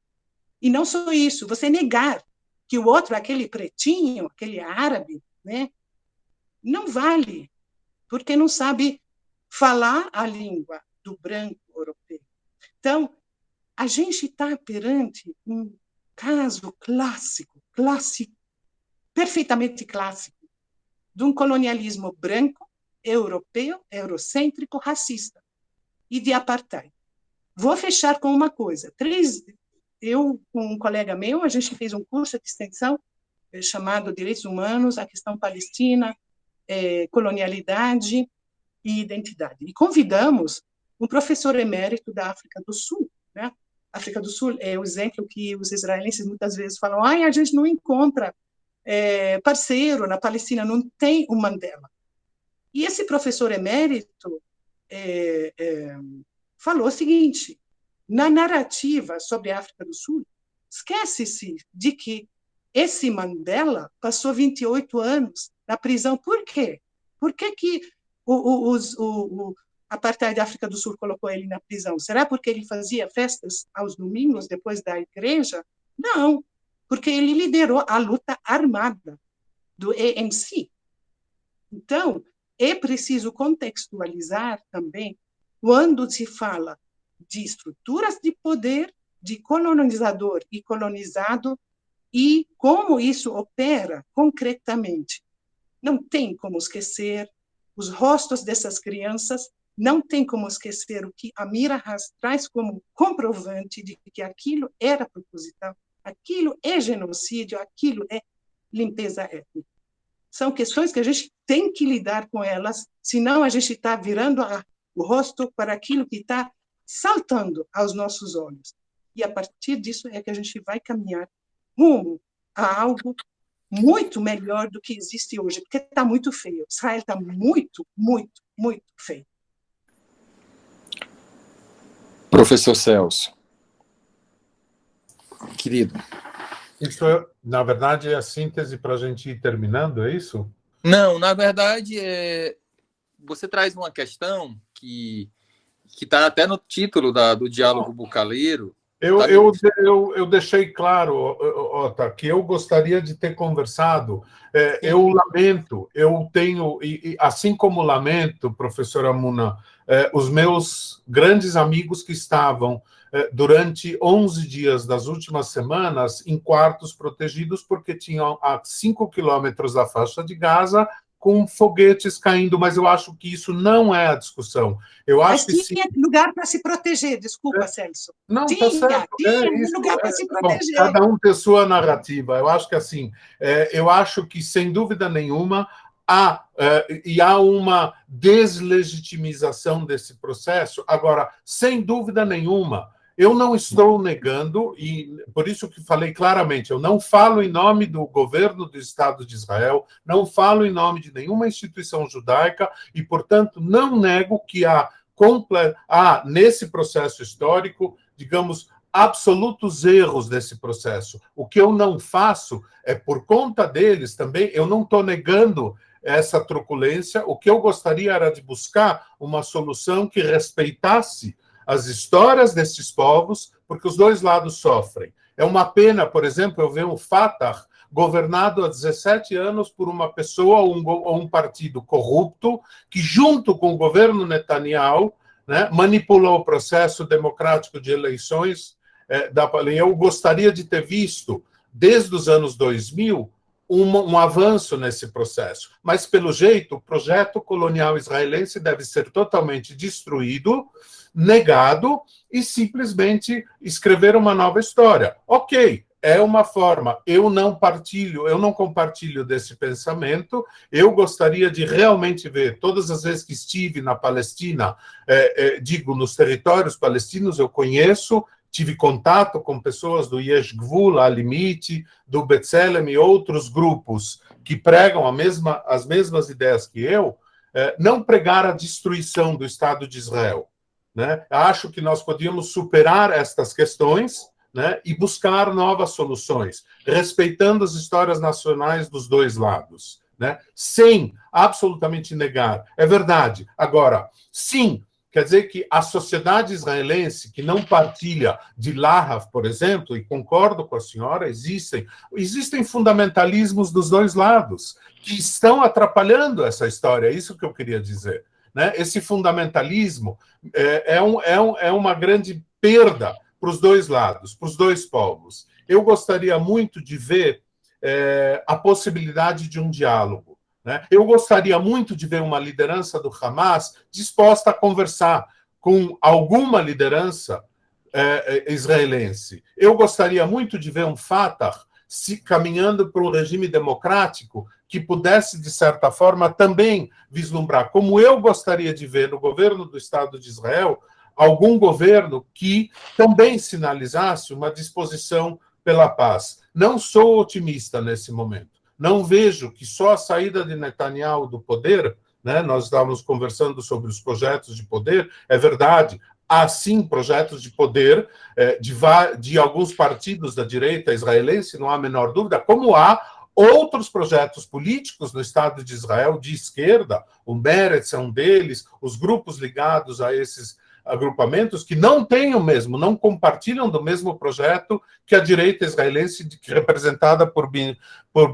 E não só isso, você negar que o outro, aquele pretinho, aquele árabe, né, não vale, porque não sabe falar a língua do branco europeu. Então, a gente está perante caso clássico, perfeitamente clássico, de um colonialismo branco, europeu, eurocêntrico, racista e de apartheid. Vou fechar com uma coisa. Eu, com um colega meu, a gente fez um curso de extensão chamado Direitos Humanos, a questão palestina, colonialidade e identidade. E convidamos um professor emérito da África do Sul, né? África do Sul é o exemplo que os israelenses muitas vezes falam: a gente não encontra parceiro na Palestina, não tem um Mandela. E esse professor emérito falou o seguinte: na narrativa sobre a África do Sul, esquece-se de que esse Mandela passou 28 anos na prisão. Por quê? Por que o apartheid da África do Sul colocou ele na prisão? Será porque ele fazia festas aos domingos depois da igreja? Não, porque ele liderou a luta armada do ANC. Então, é preciso contextualizar também quando se fala de estruturas de poder, de colonizador e colonizado, e como isso opera concretamente. Não tem como esquecer os rostos dessas crianças, não tem como esquecer o que a Mira Haas traz como comprovante de que aquilo era proposital, aquilo é genocídio, aquilo é limpeza étnica. São questões que a gente tem que lidar com elas, senão a gente está virando o rosto para aquilo que está saltando aos nossos olhos. E a partir disso é que a gente vai caminhar rumo a algo muito melhor do que existe hoje, porque está muito feio. Israel está muito, muito, muito feio. Professor Celso, querido. Isso, na verdade, é a síntese para a gente ir terminando, é isso? Não, na verdade, você traz uma questão que está até no título do Diálogo Bucaleiro. Eu deixei claro, Ota, que eu gostaria de ter conversado. Eu lamento, eu tenho, assim como lamento, professora Muna, os meus grandes amigos que estavam durante 11 dias das últimas semanas em quartos protegidos porque tinham a 5 quilômetros da faixa de Gaza com foguetes caindo, mas eu acho que isso não é a discussão. Mas tinha lugar para se proteger, desculpa, Celso. Não, está certo. Tinha lugar para se proteger. Bom, cada um tem sua narrativa. Eu acho que assim, eu acho que, sem dúvida nenhuma, há uma deslegitimização desse processo. Agora, sem dúvida nenhuma, eu não estou negando, e por isso que falei claramente, eu não falo em nome do governo do Estado de Israel, não falo em nome de nenhuma instituição judaica, e, portanto, não nego que há nesse processo histórico, digamos, absolutos erros desse processo. O que eu não faço é, por conta deles também, eu não estou negando essa truculência, o que eu gostaria era de buscar uma solução que respeitasse as histórias desses povos, porque os dois lados sofrem. É uma pena, por exemplo, eu ver o Fatah governado há 17 anos por uma pessoa ou um partido corrupto que, junto com o governo Netanyahu, né, manipulou o processo democrático de eleições. Eu gostaria de ter visto, desde os anos 2000, um avanço nesse processo. Mas, pelo jeito, o projeto colonial israelense deve ser totalmente destruído, negado e simplesmente escrever uma nova história. Ok, é uma forma. Eu não compartilho desse pensamento. Eu gostaria de realmente ver, todas as vezes que estive na Palestina, nos territórios palestinos, eu conheço, tive contato com pessoas do Yesh Gvul, Al Limite, do B'Tselem e outros grupos que pregam as mesmas ideias que eu, não pregar a destruição do Estado de Israel. Né? Acho que nós podíamos superar estas questões, né, e buscar novas soluções, respeitando as histórias nacionais dos dois lados, né, sem absolutamente negar. É verdade. Agora, sim, quer dizer que a sociedade israelense, que não partilha de Lahav, por exemplo, e concordo com a senhora, existem fundamentalismos dos dois lados que estão atrapalhando essa história, é isso que eu queria dizer. Né? Esse fundamentalismo é uma grande perda para os dois lados, para os dois povos. eu gostaria muito de ver a possibilidade de um diálogo, né? Eu gostaria muito de ver uma liderança do Hamas disposta a conversar com alguma liderança israelense. Eu gostaria muito de ver um Fatah se caminhando para um regime democrático que pudesse, de certa forma, também vislumbrar, como eu gostaria de ver no governo do Estado de Israel, algum governo que também sinalizasse uma disposição pela paz. Não sou otimista nesse momento. Não vejo que só a saída de Netanyahu do poder, né, nós estávamos conversando sobre os projetos de poder, é verdade, há sim projetos de poder de alguns partidos da direita israelense, não há a menor dúvida, como há outros projetos políticos no Estado de Israel de esquerda, o Meretz é um deles, os grupos ligados a esses agrupamentos que não têm o mesmo, não compartilham do mesmo projeto que a direita israelense, representada por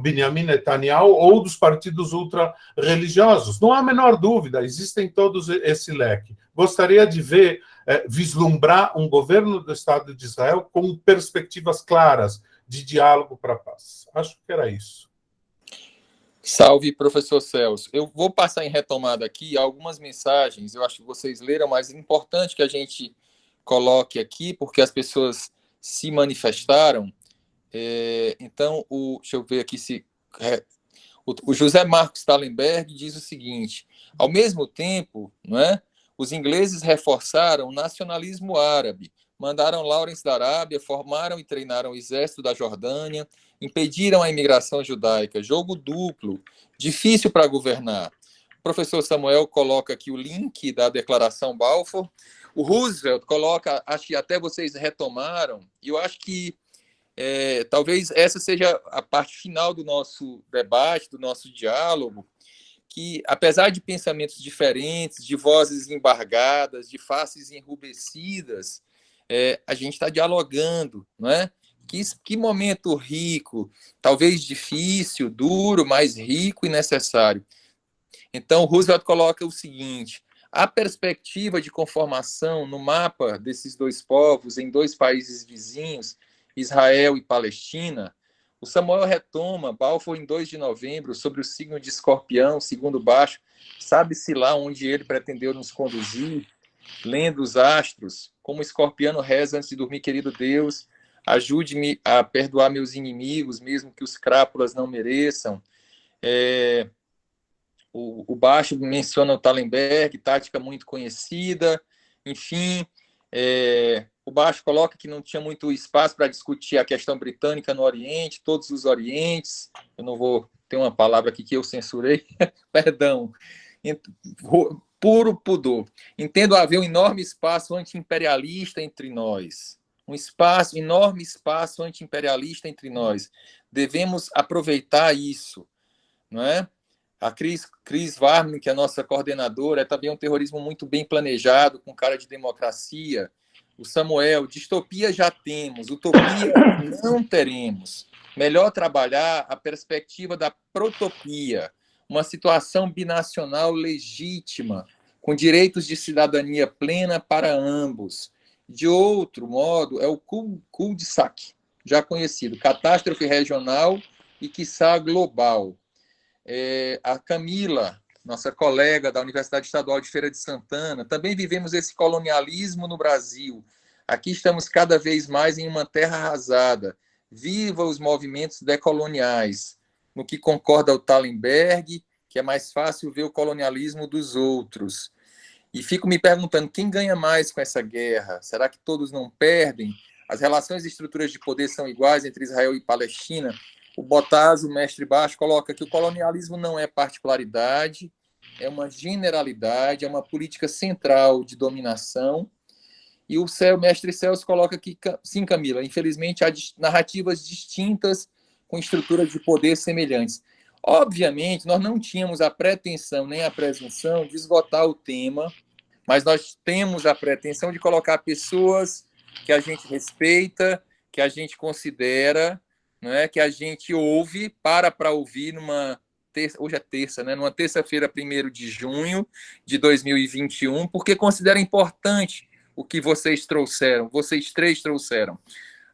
Benjamin Netanyahu ou dos partidos ultra-religiosos. Não há a menor dúvida, existem todos esse leque. Gostaria de ver, vislumbrar um governo do Estado de Israel com perspectivas claras de diálogo para a paz. Acho que era isso. Salve, professor Celso. Eu vou passar em retomada aqui algumas mensagens, eu acho que vocês leram, mas é importante que a gente coloque aqui, porque as pessoas se manifestaram. Então, deixa eu ver aqui se... o José Marcos Tallenberg diz o seguinte: ao mesmo tempo, não é, os ingleses reforçaram o nacionalismo árabe, mandaram Lawrence da Arábia, formaram e treinaram o exército da Jordânia, impediram a imigração judaica, jogo duplo, difícil para governar. O professor Samuel coloca aqui o link da Declaração Balfour. O Roosevelt coloca, acho que até vocês retomaram, e eu acho que talvez essa seja a parte final do nosso debate, do nosso diálogo, que, apesar de pensamentos diferentes, de vozes embargadas, de faces enrubescidas, a gente está dialogando, não é? Que momento rico, talvez difícil, duro, mas rico e necessário. Então, Roosevelt coloca o seguinte: a perspectiva de conformação no mapa desses dois povos, em dois países vizinhos, Israel e Palestina, o Samuel retoma, Balfour em 2 de novembro, sobre o signo de Escorpião, segundo baixo, sabe-se lá onde ele pretendeu nos conduzir, lendo os astros, como o escorpiano reza antes de dormir: querido Deus, ajude-me a perdoar meus inimigos, mesmo que os crápulas não mereçam. O baixo menciona o Tallenberg, tática muito conhecida, enfim. O baixo coloca que não tinha muito espaço para discutir a questão britânica no Oriente, todos os Orientes. Eu não vou ter uma palavra aqui que eu censurei, perdão. Puro pudor. Entendo haver um enorme espaço anti-imperialista entre nós. Enorme espaço anti-imperialista entre nós. Devemos aproveitar isso, não é? A Cris Warman, que é a nossa coordenadora, é também um terrorismo muito bem planejado, com cara de democracia. O Samuel, distopia já temos, utopia não teremos. Melhor trabalhar a perspectiva da protopia, uma situação binacional legítima, com direitos de cidadania plena para ambos. De outro modo, é o cul-de-sac, já conhecido, catástrofe regional e, quiçá, global. A Camila, nossa colega da Universidade Estadual de Feira de Santana, também vivemos esse colonialismo no Brasil. Aqui estamos cada vez mais em uma terra arrasada. Viva os movimentos decoloniais. No que concorda o Tallenberg, que é mais fácil ver o colonialismo dos outros. E fico me perguntando, quem ganha mais com essa guerra? Será que todos não perdem? As relações e estruturas de poder são iguais entre Israel e Palestina? O Botaz, o mestre baixo, coloca que o colonialismo não é particularidade, é uma generalidade, é uma política central de dominação. E o mestre Celso coloca que, sim, Camila, infelizmente há narrativas distintas com estruturas de poder semelhantes. Obviamente, nós não tínhamos a pretensão nem a presunção de esgotar o tema, mas nós temos a pretensão de colocar pessoas que a gente respeita, que a gente considera, não é? Que a gente ouve, para ouvir numa terça, hoje é terça, né? Numa terça-feira, 1º de junho de 2021, porque considera importante o que vocês três trouxeram.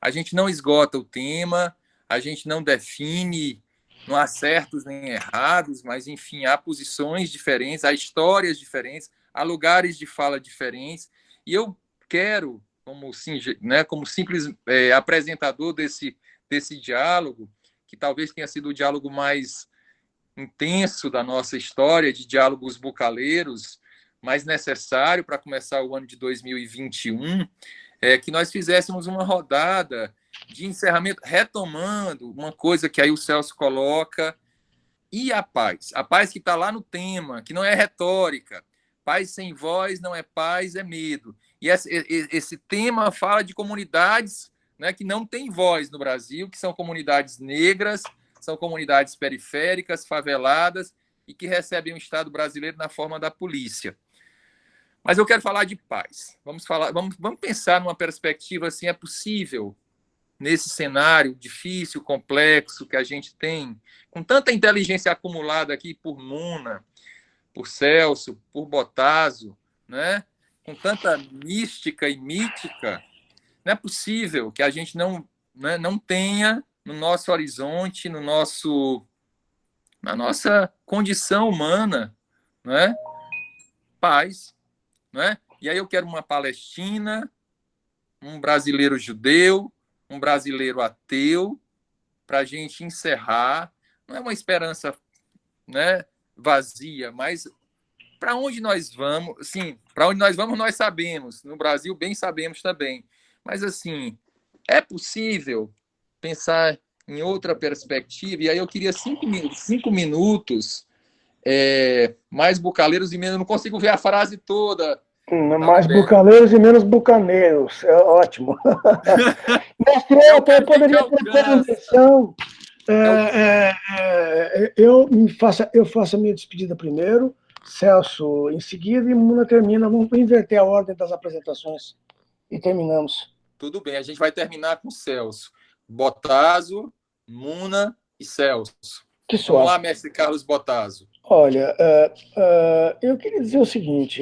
a gente não esgota o tema, a gente não define, não há certos nem errados, mas, enfim, há posições diferentes, há histórias diferentes, há lugares de fala diferentes, e eu quero, como simples apresentador desse diálogo, que talvez tenha sido o diálogo mais intenso da nossa história, de diálogos bucaleiros, mais necessário para começar o ano de 2021, que nós fizéssemos uma rodada de encerramento, retomando uma coisa que aí o Celso coloca, e a paz que está lá no tema, que não é retórica, paz sem voz não é paz, é medo. E esse tema fala de comunidades, né, que não têm voz no Brasil, que são comunidades negras, são comunidades periféricas, faveladas, e que recebem o Estado brasileiro na forma da polícia. Mas eu quero falar de paz. Vamos pensar numa perspectiva assim, é possível, nesse cenário difícil, complexo que a gente tem, com tanta inteligência acumulada aqui por Muna, por Celso, por Bottaso, né? Com tanta mística e mítica, não é possível que a gente não tenha no nosso horizonte, na nossa condição humana, né? Paz. Né? E aí eu quero uma Palestina, um brasileiro judeu, um brasileiro ateu, para a gente encerrar. Não é uma esperança, né, vazia, mas para onde nós vamos? Sim, para onde nós vamos nós sabemos. No Brasil, bem sabemos também. Mas, assim, é possível pensar em outra perspectiva? E aí eu queria 5 minutos mais bucaleiros e menos. Eu não consigo ver a frase toda. Mais bucaleiros e menos bucaneiros. É ótimo. Mestre, eu poderia propor uma versão. Eu faço a minha despedida primeiro, Celso em seguida, e Muna termina. Vamos inverter a ordem das apresentações e terminamos. Tudo bem, a gente vai terminar com Celso. Bottaso, Muna e Celso. Que suave. Vamos lá, mestre Carlos Bottaso. Olha, eu queria dizer o seguinte,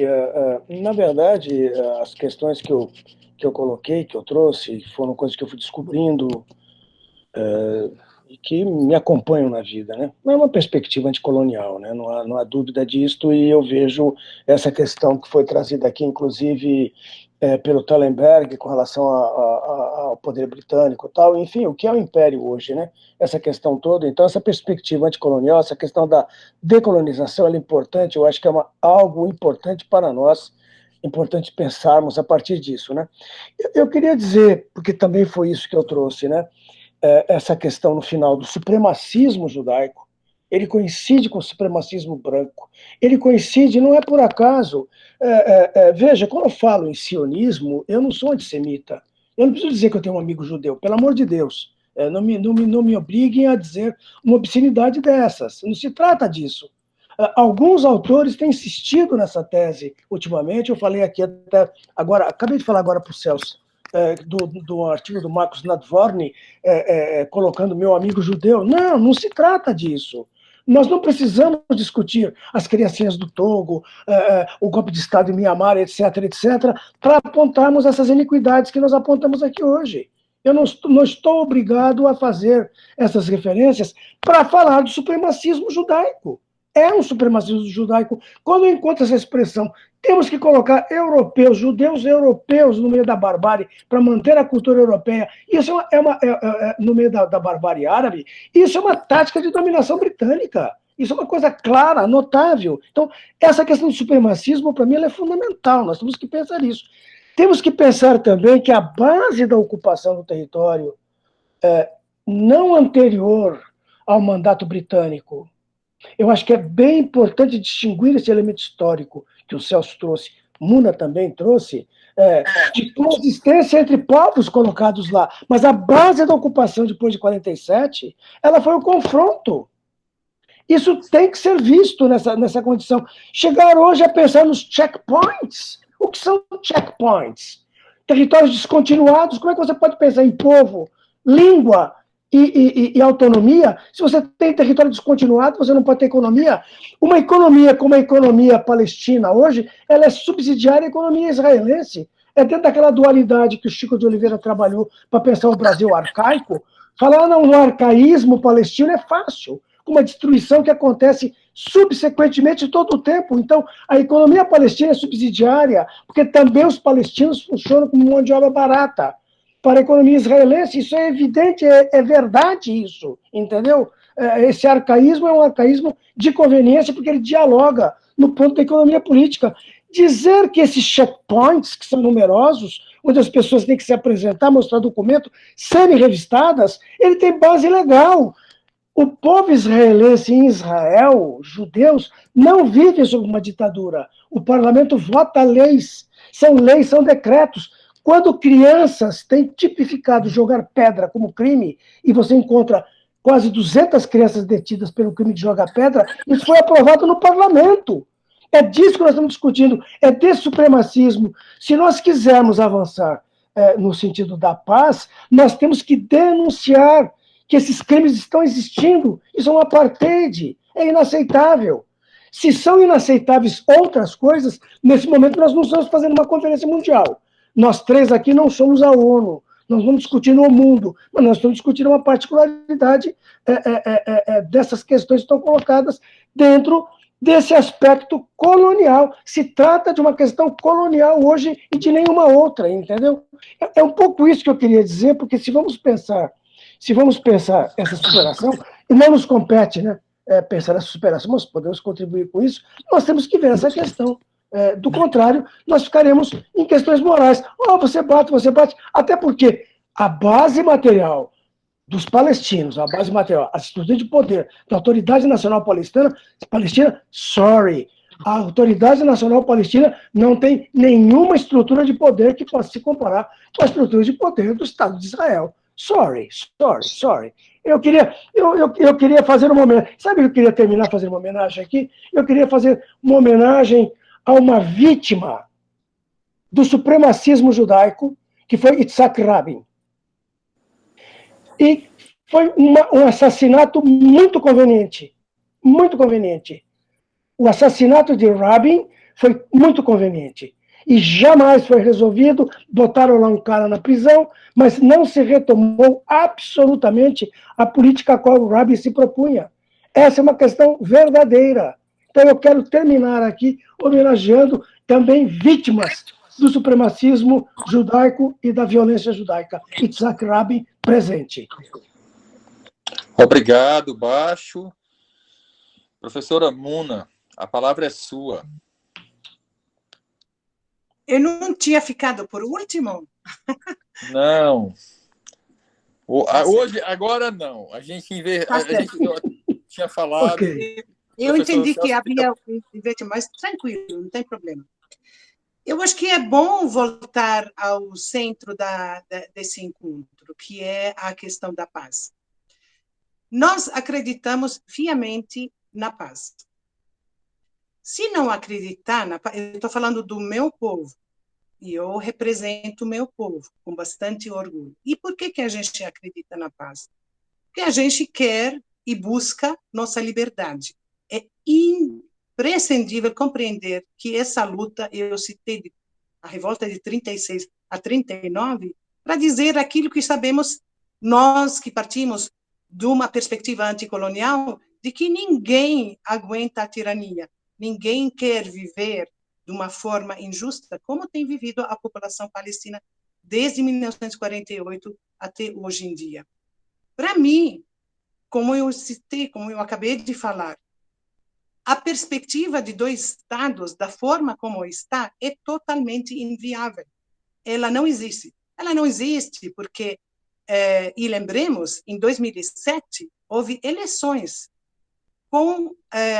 na verdade, as questões que eu coloquei, que eu trouxe, foram coisas que eu fui descobrindo e que me acompanham na vida, né? Não é uma perspectiva anticolonial, né? Não há dúvida disso, e eu vejo essa questão que foi trazida aqui, inclusive pelo Tallenberg, com relação ao poder britânico e tal, enfim, o que é o império hoje, né? Essa questão toda. Então, essa perspectiva anticolonial, essa questão da decolonização, ela é importante, eu acho que é algo importante para nós, importante pensarmos a partir disso, né? Eu queria dizer, porque também foi isso que eu trouxe, né? Essa questão no final do supremacismo judaico, ele coincide com o supremacismo branco, ele coincide, não é por acaso. Veja, quando eu falo em sionismo, eu não sou antissemita, eu não preciso dizer que eu tenho um amigo judeu, pelo amor de Deus, não me obriguem a dizer uma obscenidade dessas, não se trata disso. Alguns autores têm insistido nessa tese ultimamente, eu falei aqui até agora, acabei de falar agora para o Celso, do artigo do Marcos Nadvorny, colocando meu amigo judeu. Não se trata disso. Nós não precisamos discutir as criações do Togo, o golpe de Estado em Mianmar, etc., para apontarmos essas iniquidades que nós apontamos aqui hoje. Eu não estou obrigado a fazer essas referências para falar do supremacismo judaico. É um supremacismo judaico. Quando eu encontro essa expressão, temos que colocar europeus, judeus europeus no meio da barbárie para manter a cultura europeia. Isso no meio da barbárie árabe, isso é uma tática de dominação britânica. Isso é uma coisa clara, notável. Então, essa questão do supremacismo, para mim, ela é fundamental. Nós temos que pensar nisso. Temos que pensar também que a base da ocupação do território, não anterior ao mandato britânico, eu acho que é bem importante distinguir esse elemento histórico que o Celso trouxe, Muna também trouxe, de coexistência entre povos colocados lá. Mas a base da ocupação depois de 47, ela foi o confronto. Isso tem que ser visto nessa condição. Chegar hoje a pensar nos checkpoints. O que são checkpoints? Territórios descontinuados. Como é que você pode pensar em povo, língua e autonomia, se você tem território descontinuado, você não pode ter economia. Uma economia como a economia palestina hoje, ela é subsidiária à economia israelense. É dentro daquela dualidade que o Chico de Oliveira trabalhou para pensar o Brasil arcaico. Falar no arcaísmo palestino é fácil, com uma destruição que acontece subsequentemente todo o tempo. Então, a economia palestina é subsidiária, porque também os palestinos funcionam como mão de obra barata para a economia israelense. Isso é evidente, é verdade isso, entendeu? Esse arcaísmo é um arcaísmo de conveniência, porque ele dialoga no ponto da economia política. Dizer que esses checkpoints, que são numerosos, onde as pessoas têm que se apresentar, mostrar documento, serem revistadas, ele tem base legal. O povo israelense em Israel, judeus, não vivem sob uma ditadura. O parlamento vota leis, são decretos. Quando crianças têm tipificado jogar pedra como crime, e você encontra quase 200 crianças detidas pelo crime de jogar pedra, isso foi aprovado no parlamento. É disso que nós estamos discutindo, é desse supremacismo. Se nós quisermos avançar no sentido da paz, nós temos que denunciar que esses crimes estão existindo. Isso é um apartheid, é inaceitável. Se são inaceitáveis outras coisas, nesse momento nós não estamos fazendo uma conferência mundial. Nós três aqui não somos a ONU, nós vamos discutir no mundo, mas nós estamos discutindo uma particularidade dessas questões que estão colocadas dentro desse aspecto colonial. Se trata de uma questão colonial hoje e de nenhuma outra, entendeu? É um pouco isso que eu queria dizer, porque se vamos pensar essa superação, e não nos compete, né, pensar essa superação, nós podemos contribuir com isso, nós temos que ver essa questão. Do contrário, nós ficaremos em questões morais. Você bate, até porque a base material dos palestinos, a base material, a estrutura de poder da Autoridade Nacional Palestina, a Autoridade Nacional Palestina não tem nenhuma estrutura de poder que possa se comparar com a estrutura de poder do Estado de Israel. Sorry. Eu queria fazer uma homenagem. Sabe que eu queria terminar fazendo uma homenagem aqui? Eu queria fazer uma homenagem a uma vítima do supremacismo judaico, que foi Yitzhak Rabin. E foi um assassinato muito conveniente. Muito conveniente. O assassinato de Rabin foi muito conveniente. E jamais foi resolvido, botaram lá um cara na prisão, mas não se retomou absolutamente a política a qual o Rabin se propunha. Essa é uma questão verdadeira. Então eu quero terminar aqui homenageando também vítimas do supremacismo judaico e da violência judaica. Yitzhak Rabin presente. Obrigado, Bacho. Professora Muna, a palavra é sua. Eu não tinha ficado por último? Não. Hoje, agora não. A gente tinha falado... Okay. Eu entendi que havia mas tranquilo, não tem problema. Eu acho que é bom voltar ao centro desse encontro, que é a questão da paz. Nós acreditamos fiamente na paz. Se não acreditar na paz, eu estou falando do meu povo, e eu represento o meu povo com bastante orgulho. E por que a gente acredita na paz? Porque a gente quer e busca nossa liberdade. É imprescindível compreender que essa luta, eu citei a revolta de 36 a 39, para dizer aquilo que sabemos nós que partimos de uma perspectiva anticolonial, de que ninguém aguenta a tirania, ninguém quer viver de uma forma injusta, como tem vivido a população palestina desde 1948 até hoje em dia. Para mim, como eu citei, como eu acabei de falar, a perspectiva de dois estados, da forma como está, é totalmente inviável. Ela não existe. Ela não existe porque, e lembremos, em 2007, houve eleições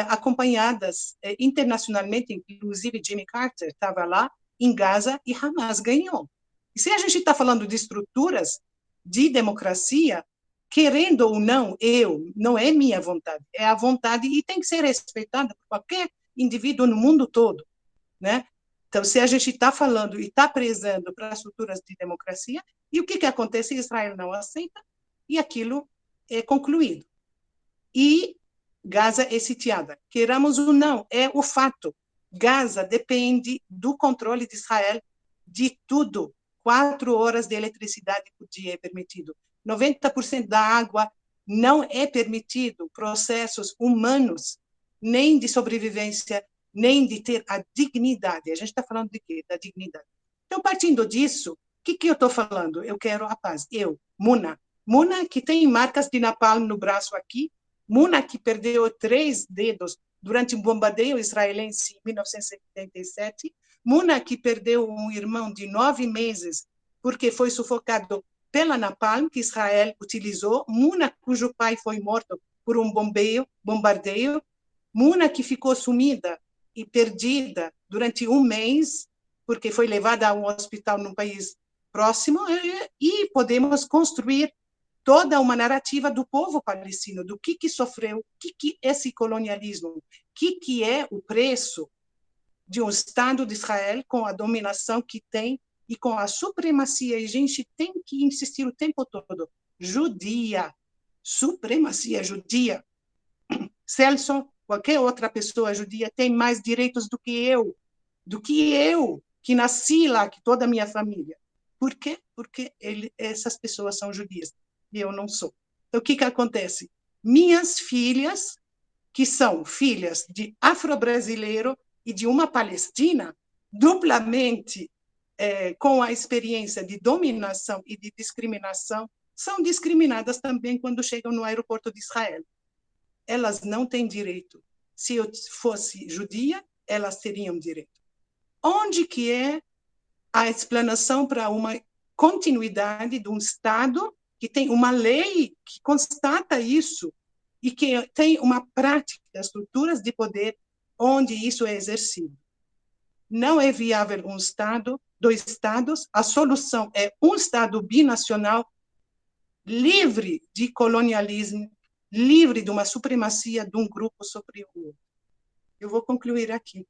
acompanhadas internacionalmente, inclusive Jimmy Carter estava lá em Gaza e Hamas ganhou. E se a gente está falando de estruturas de democracia, querendo ou não, não é minha vontade, é a vontade e tem que ser respeitada por qualquer indivíduo no mundo todo, né? Então, se a gente está falando e está prezando para estruturas de democracia, e o que acontece? Israel não aceita, e aquilo é concluído. E Gaza é sitiada. Queiramos ou não, é o fato. Gaza depende do controle de Israel de tudo. 4 horas de eletricidade por dia é permitido. 90% da água não é permitido. Processos humanos, nem de sobrevivência, nem de ter a dignidade. A gente está falando de quê? Da dignidade. Então, partindo disso, o que eu estou falando? Eu quero a paz. Eu, Muna, que tem marcas de napalm no braço aqui, Muna, que perdeu 3 dedos durante um bombardeio israelense em 1977, Muna, que perdeu um irmão de 9 meses porque foi sufocado pela napalm que Israel utilizou, Muna, cujo pai foi morto por um bombardeio, Muna, que ficou sumida e perdida durante um mês, porque foi levada a um hospital num país próximo, e podemos construir toda uma narrativa do povo palestino, do que sofreu, o que é esse colonialismo, o que é o preço de um Estado de Israel com a dominação que tem e com a supremacia, e a gente tem que insistir o tempo todo, judia, supremacia judia. Celso, qualquer outra pessoa judia tem mais direitos do que eu, que nasci lá, que toda a minha família. Por quê? Porque essas pessoas são judias e eu não sou. Então, o que acontece? Minhas filhas, que são filhas de afro-brasileiro e de uma palestina, duplamente com a experiência de dominação e de discriminação, são discriminadas também quando chegam no aeroporto de Israel. Elas não têm direito. Se eu fosse judia, elas teriam direito. Onde que é a explanação para uma continuidade de um Estado que tem uma lei que constata isso e que tem uma prática, estruturas de poder onde isso é exercido? Não é viável um Estado, 2 Estados, a solução é um Estado binacional livre de colonialismo, livre de uma supremacia de um grupo sobre o outro. Eu vou concluir aqui.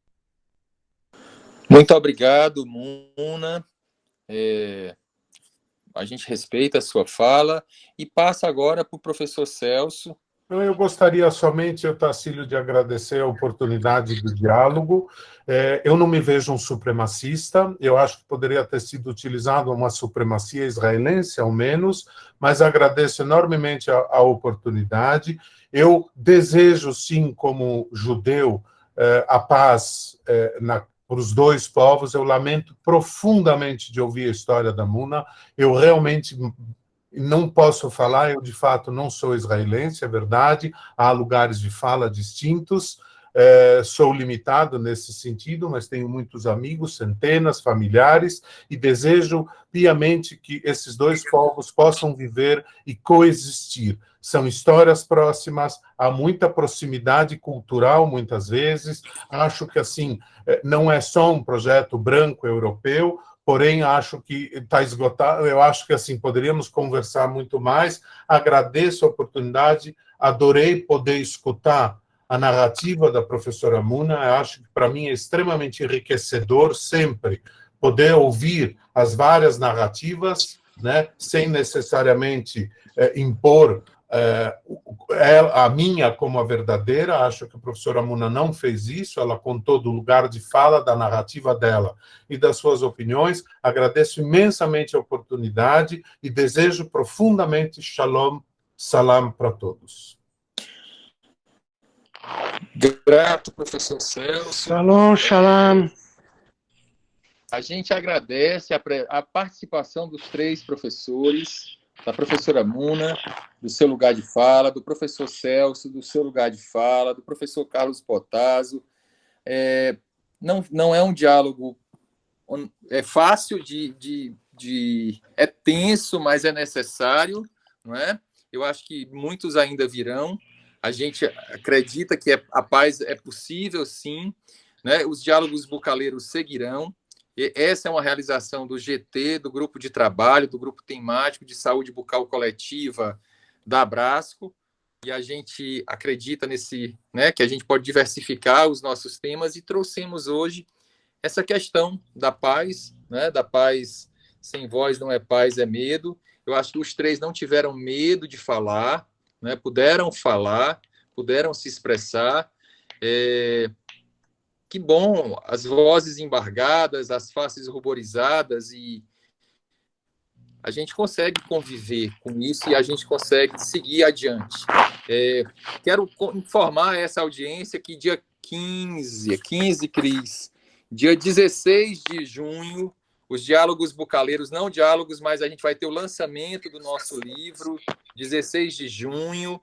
Muito obrigado, Muna. A gente respeita a sua fala e passa agora para o professor Celso. Eu gostaria somente, Otacílio, de agradecer a oportunidade do diálogo. Eu não me vejo um supremacista, eu acho que poderia ter sido utilizado uma supremacia israelense, ao menos, mas agradeço enormemente a oportunidade. Eu desejo, sim, como judeu, a paz para os 2 povos. Eu lamento profundamente de ouvir a história da Muna. Eu realmente não posso falar, eu de fato não sou israelense, é verdade, há lugares de fala distintos, sou limitado nesse sentido, mas tenho muitos amigos, centenas, familiares, e desejo piamente que esses 2 povos possam viver e coexistir. São histórias próximas, há muita proximidade cultural, muitas vezes. Acho que, assim, não é só um projeto branco europeu, porém, acho que está esgotado. Eu acho que, assim, poderíamos conversar muito mais. Agradeço a oportunidade, adorei poder escutar a narrativa da professora Muna. Eu acho que, para mim, é extremamente enriquecedor sempre poder ouvir as várias narrativas, né, sem necessariamente impor a minha como a verdadeira. Acho que a professora Muna não fez isso, ela contou do lugar de fala, da narrativa dela e das suas opiniões. Agradeço imensamente a oportunidade e desejo profundamente shalom, salam para todos. Grato, professor Celso. Shalom, shalom. A gente agradece a participação dos 3 professores, da professora Muna, do seu lugar de fala, do professor Celso, do seu lugar de fala, do professor Carlos Potazzo. Não é um diálogo fácil é tenso, mas é necessário, não é? Eu acho que muitos ainda virão. A gente acredita que a paz é possível, sim, né? Os diálogos bucaleiros seguirão. E essa é uma realização do GT, do grupo de trabalho, do grupo temático de saúde bucal coletiva da Abrasco, e a gente acredita que a gente pode diversificar os nossos temas, e trouxemos hoje essa questão da paz, né? Da paz sem voz não é paz, é medo. Eu acho que os 3 não tiveram medo de falar, né, puderam falar, puderam se expressar. Que bom, as vozes embargadas, as faces ruborizadas, e a gente consegue conviver com isso e a gente consegue seguir adiante. Quero informar essa audiência que dia 15, Cris, dia 16 de junho, os Diálogos Bucaleiros, não diálogos, mas a gente vai ter o lançamento do nosso livro, 16 de junho,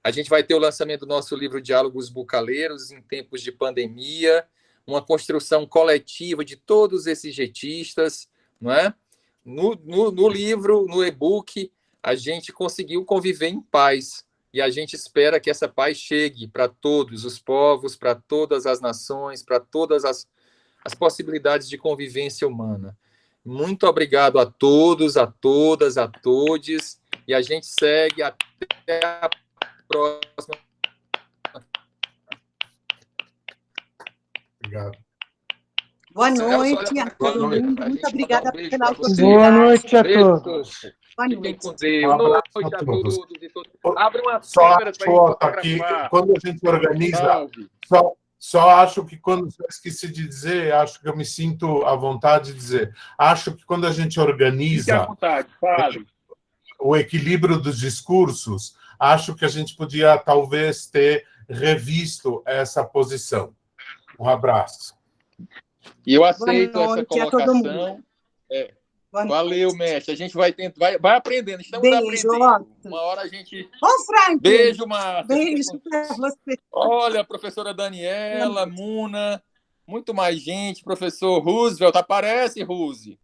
a gente vai ter o lançamento do nosso livro Diálogos Bucaleiros em tempos de pandemia, uma construção coletiva de todos esses jetistas, não é? No livro, no e-book, a gente conseguiu conviver em paz, e a gente espera que essa paz chegue para todos os povos, para todas as nações, para todas as possibilidades de convivência humana. Muito obrigado a todos, a todas, a todes, e a gente segue até a próxima. Obrigado. Boa noite a todo mundo. Muito obrigada pela oportunidade. Boa noite a todos. Boa Fiquem noite. com Deus. Um Boa abraço noite a a todos. todos e todas. Abre uma Só câmera para acho aqui, quando a gente organiza, só acho que quando eu esqueci de dizer, acho que eu me sinto à vontade de dizer, acho que quando a gente organiza o equilíbrio dos discursos, acho que a gente podia talvez ter revisto essa posição. Um abraço. E eu aceito Boa essa noite a todo mundo. colocação. Boa Valeu, noite. mestre. A gente vai tentar, vai aprendendo. Estamos Beijo, aprendendo. Otto. Uma hora a gente. Ô, Frank! Beijo, Márcia. Beijo para você. Olha, professora Daniela, Muna, muito mais gente, professor Roosevelt, aparece, Ruse.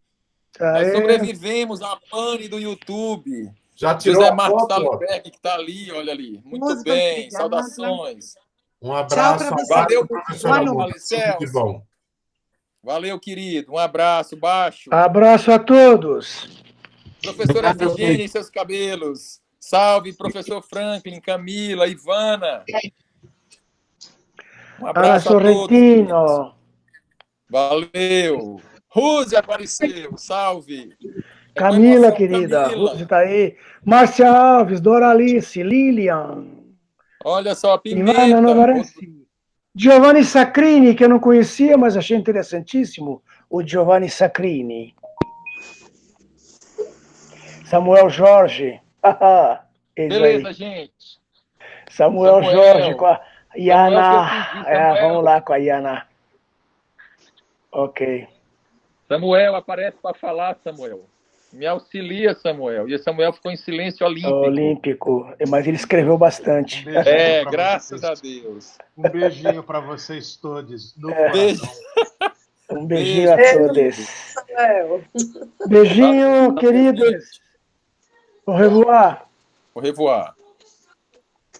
Nós sobrevivemos à pane do YouTube. Já tirou José a Marcos foto? Tallenberg, que está ali, olha ali. Muito bem, obrigada. saudações. Um abraço. Tchau pra você. Valeu, professora Boa Muna. noite. Tudo de bom. Valeu, querido. Um abraço, baixo. Abraço a todos. Professora Obrigado, Efigênia em seus cabelos. Salve, professor Franklin, Camila, Ivana. Um Ana abraço a todos. Sorrentino. Valeu. Ruse apareceu. Salve. É com Camila, emoção, querida. Camila. Rose está aí. Márcia Alves, Doralice, Lilian. Olha só, Ivana Pimenta. Novarense. Giovanni Sacrini, que eu não conhecia, mas achei interessantíssimo. O Giovanni Sacrini. Samuel Jorge. Beleza, gente. Samuel Jorge com a Samuel, Iana. Samuel. Vamos lá com a Iana. Ok. Samuel, aparece para falar, Samuel. Me auxilia, Samuel. E Samuel ficou em silêncio olímpico. Mas ele escreveu bastante. Graças a Deus. Um beijinho para vocês todos. Beijo. Um beijinho a todos. Beijinho, queridos. Au revoir. Au revoir.